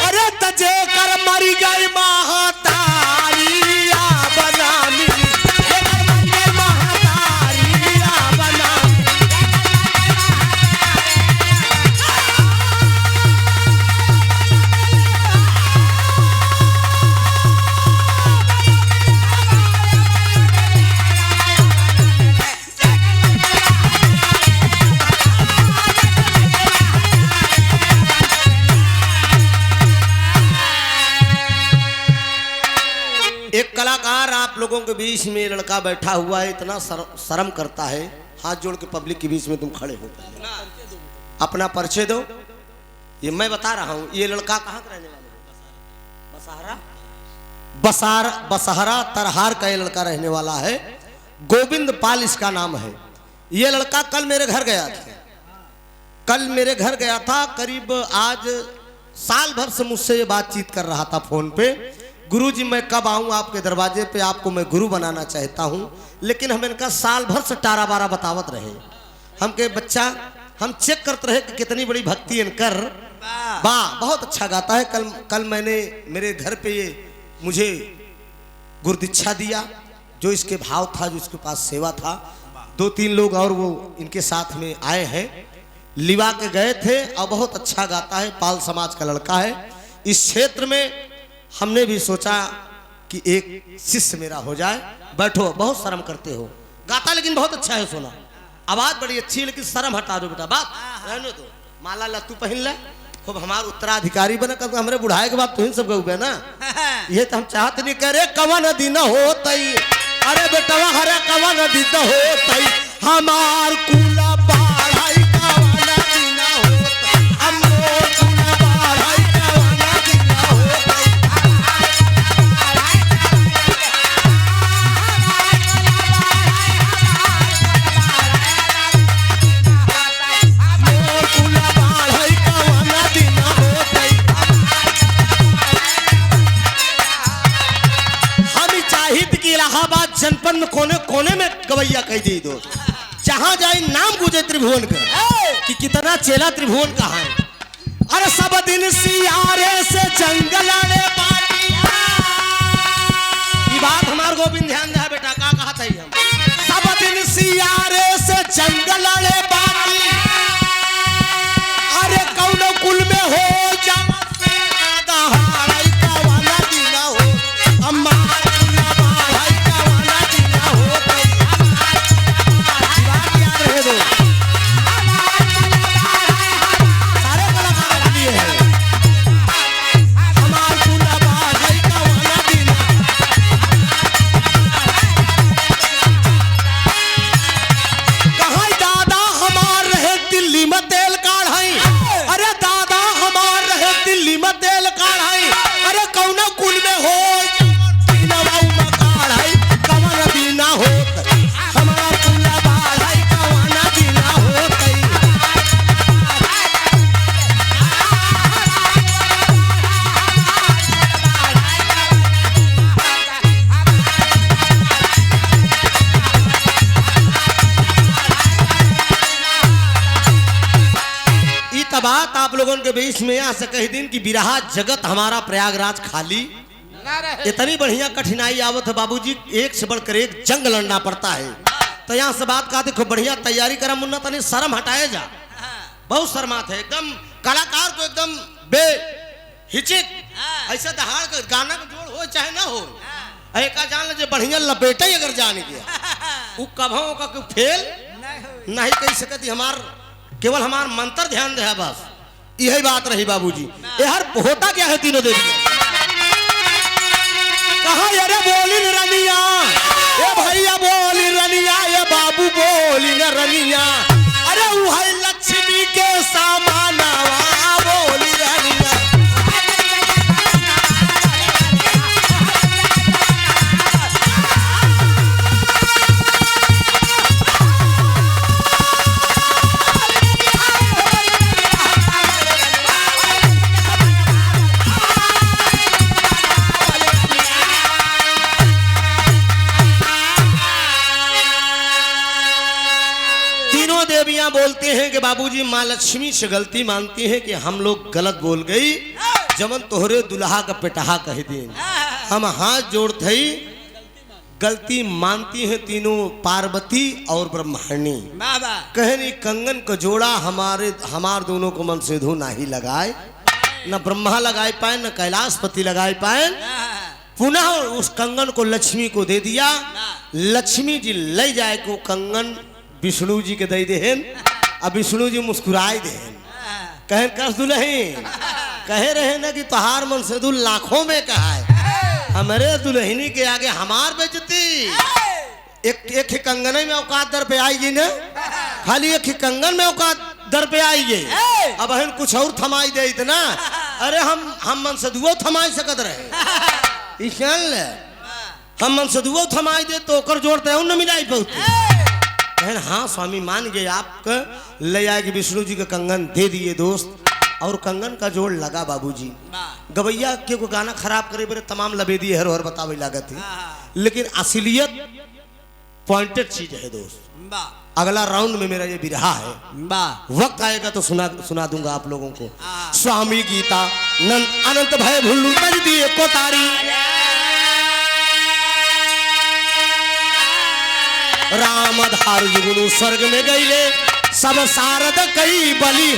अरे तजे कर मरी गई महातारी अब ना मिली एक कलाकार आप लोगों के बीच में लड़का बैठा हुआ है इतना शर्म करता है हाथ जोड़ के पब्लिक के बीच में तुम खड़े हो अपना परिचय दो। ये मैं बता रहा हूँ ये लड़का कहाँ का रहने वाला है बसहरा तरहार का ये लड़का रहने वाला है गोविंद पाल इसका नाम है। ये लड़का कल मेरे घर गया था करीब आज साल भर से मुझसे ये बातचीत कर रहा था फोन पे गुरुजी मैं कब आऊं आपके दरवाजे पे आपको मैं गुरु बनाना चाहता हूं लेकिन हम इनका साल भर से 18-12 बतावत रहे हमके बच्चा हम चेक करते रहे कि कितनी बड़ी भक्ति इनकर बहुत अच्छा गाता है। कल मैंने मेरे घर पे ये मुझे गुरदीक्षा दिया जो इसके भाव था जो इसके पास सेवा था 2-3 लोग और वो इनके साथ में आए हैं लिवा के गए थे और बहुत अच्छा गाता है पाल समाज का लड़का है। इस क्षेत्र में हमने भी सोचा कि एक शिष्य मेरा हो जाए। बैठो, बहुत शर्म करते हो, गाता लेकिन बहुत अच्छा है सोना, आवाज बड़ी अच्छी है, लेकिन शर्म हटा दो बेटा, बात रहने दो। माला लत्तू पहन ले, खूब हमार उत्तराधिकारी बना कर हमारे बुढ़ाए के बाद तुम सब गए ना। ये तो हम चाहते नहीं करे कवन दिन होतई, अरे बेटवा हरे कवन दिन होतई, हमार कुला बाढ़ाई कवन दिन होतई, हमरो कुला बाढ़ाई कवन दिन होतई। मोर कुला बाढ़ाई कवन दिन होतई। हम चाहिए कि इलाहाबाद जनपद में कोने कोने में गवैया कह दी दो, जहां जाए नाम गुजे त्रिभुवन का कि कितना चेला त्रिभुवन का है। अरे सब दिन सियारे से जंगल आने बाटी, ये बात हमार गोविंद ध्यान दे बेटा, का कहा था हम। सब दिन सियारे से जंगल आने बाटी, अरे कौनो कुल में हो जावा से दहाड़ाई कवाना दिना हो, अम्मार कुला बाढ़ाई कवाना दिना हो। बात याद रहे दो, सारे कलाकार के लिए है। हमार कुला बाढ़ाई कवाना दिना, कहाँ दादा हमार रहे दिल्ली में तेल काढ़ाई, अरे दादा हमार रहे दिल्ली में तेल काढ़ाई, अरे कौनो कुल में हो नवाऊ में काढ़ाई कवन दीना होत, हमार कुला बाढ़ाई कवन दीना होतई। ई त बात आप लोगों के बीच में यहाँ से कह दिन कि बिरहा जगत हमारा प्रयागराज खाली, इतनी बढ़िया कठिनाई आवत है बाबूजी, एक से बढ़कर एक जंग लड़ना पड़ता है। तो यहाँ से बात का देखो, बढ़िया तैयारी करा मुन्ना, तनी शर्म हटाए जा, बहुत शर्मात है एकदम। कलाकार को एकदम बेहिचक ऐसा दहाड़ के गाना का जोड़ हो चाहे ना हो, एक जान ले बढ़िया लपेटे अगर जान गया वो कभों का फेल नहीं कह सकती। हमार केवल हमार मंत्र ध्यान दे, बस यही बात रही बाबूजी। यार होता क्या है तीनों देवी कहा, अरे बोली न रनिया, ए भैया बोली रनिया, ये बाबू बोली न रनिया, अरे वो है लक्ष्मी के सामानवा बोली रनिया। तीनों देवियां बोलते हैं कि बाबूजी माँ लक्ष्मी से गलती मानती हैं कि हम लोग गलत बोल गई, जमन तोहरे दुल्हा का पेटहा कह दिन, हम हाथ जोड़ते ही गलती मानती हैं तीनों पार्वती और ब्रह्मणी। बाबा कहनी कंगन को जोड़ा हमार दोनों को मन से धो नहीं लगाए, न ब्रह्मा लगाए पाए न कैलाशपति लगाए पाए। पुनः उस कंगन को लक्ष्मी को दे दिया, लक्ष्मी जी ले जाए को कंगन विष्णु जी के दे देहन, अब विष्णु जी मुस्कुराए देहन, कहे कस दुल्हन, कहे रहे ना कि तोहार मन से दुल लाखों में कहा है, हमारे दुल्हनी के आगे हमार बेइज्जती। एक ही कंगन में औकात दर पे आएगी ना, खाली एक ही कंगन में औकात दर पे आएगी। अब बहन कुछ और थमाई दे इतना, अरे हम मन से दुओ थमाई सकत रहे, हम मन से दुओ थमाई दे तो ओकर जोड़ते न मिलाई बहुत। हाँ स्वामी मान गए, आपका ले आए कि विष्णु जी का कंगन दे दिए दोस्त, और कंगन का जोड़ लगा बाबूजी। गवैया के को गाना खराब करे मेरे तमाम लबेदी हर हर बतावे लागत है, लेकिन असलियत पॉइंटेड चीज है दोस्त। अगला राउंड में मेरा ये बिरहा है, वक्त आएगा तो सुना दूंगा आप लोगों को। स्वामी गीता नंद अनंत भय भुल्लू तज दिए कोतारी, राम धार जुगनू स्वर्ग में गईले सब सारद कई बलि,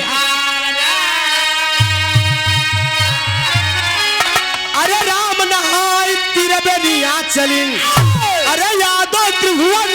अरे राम चली। अरे यादव त्रिभुवन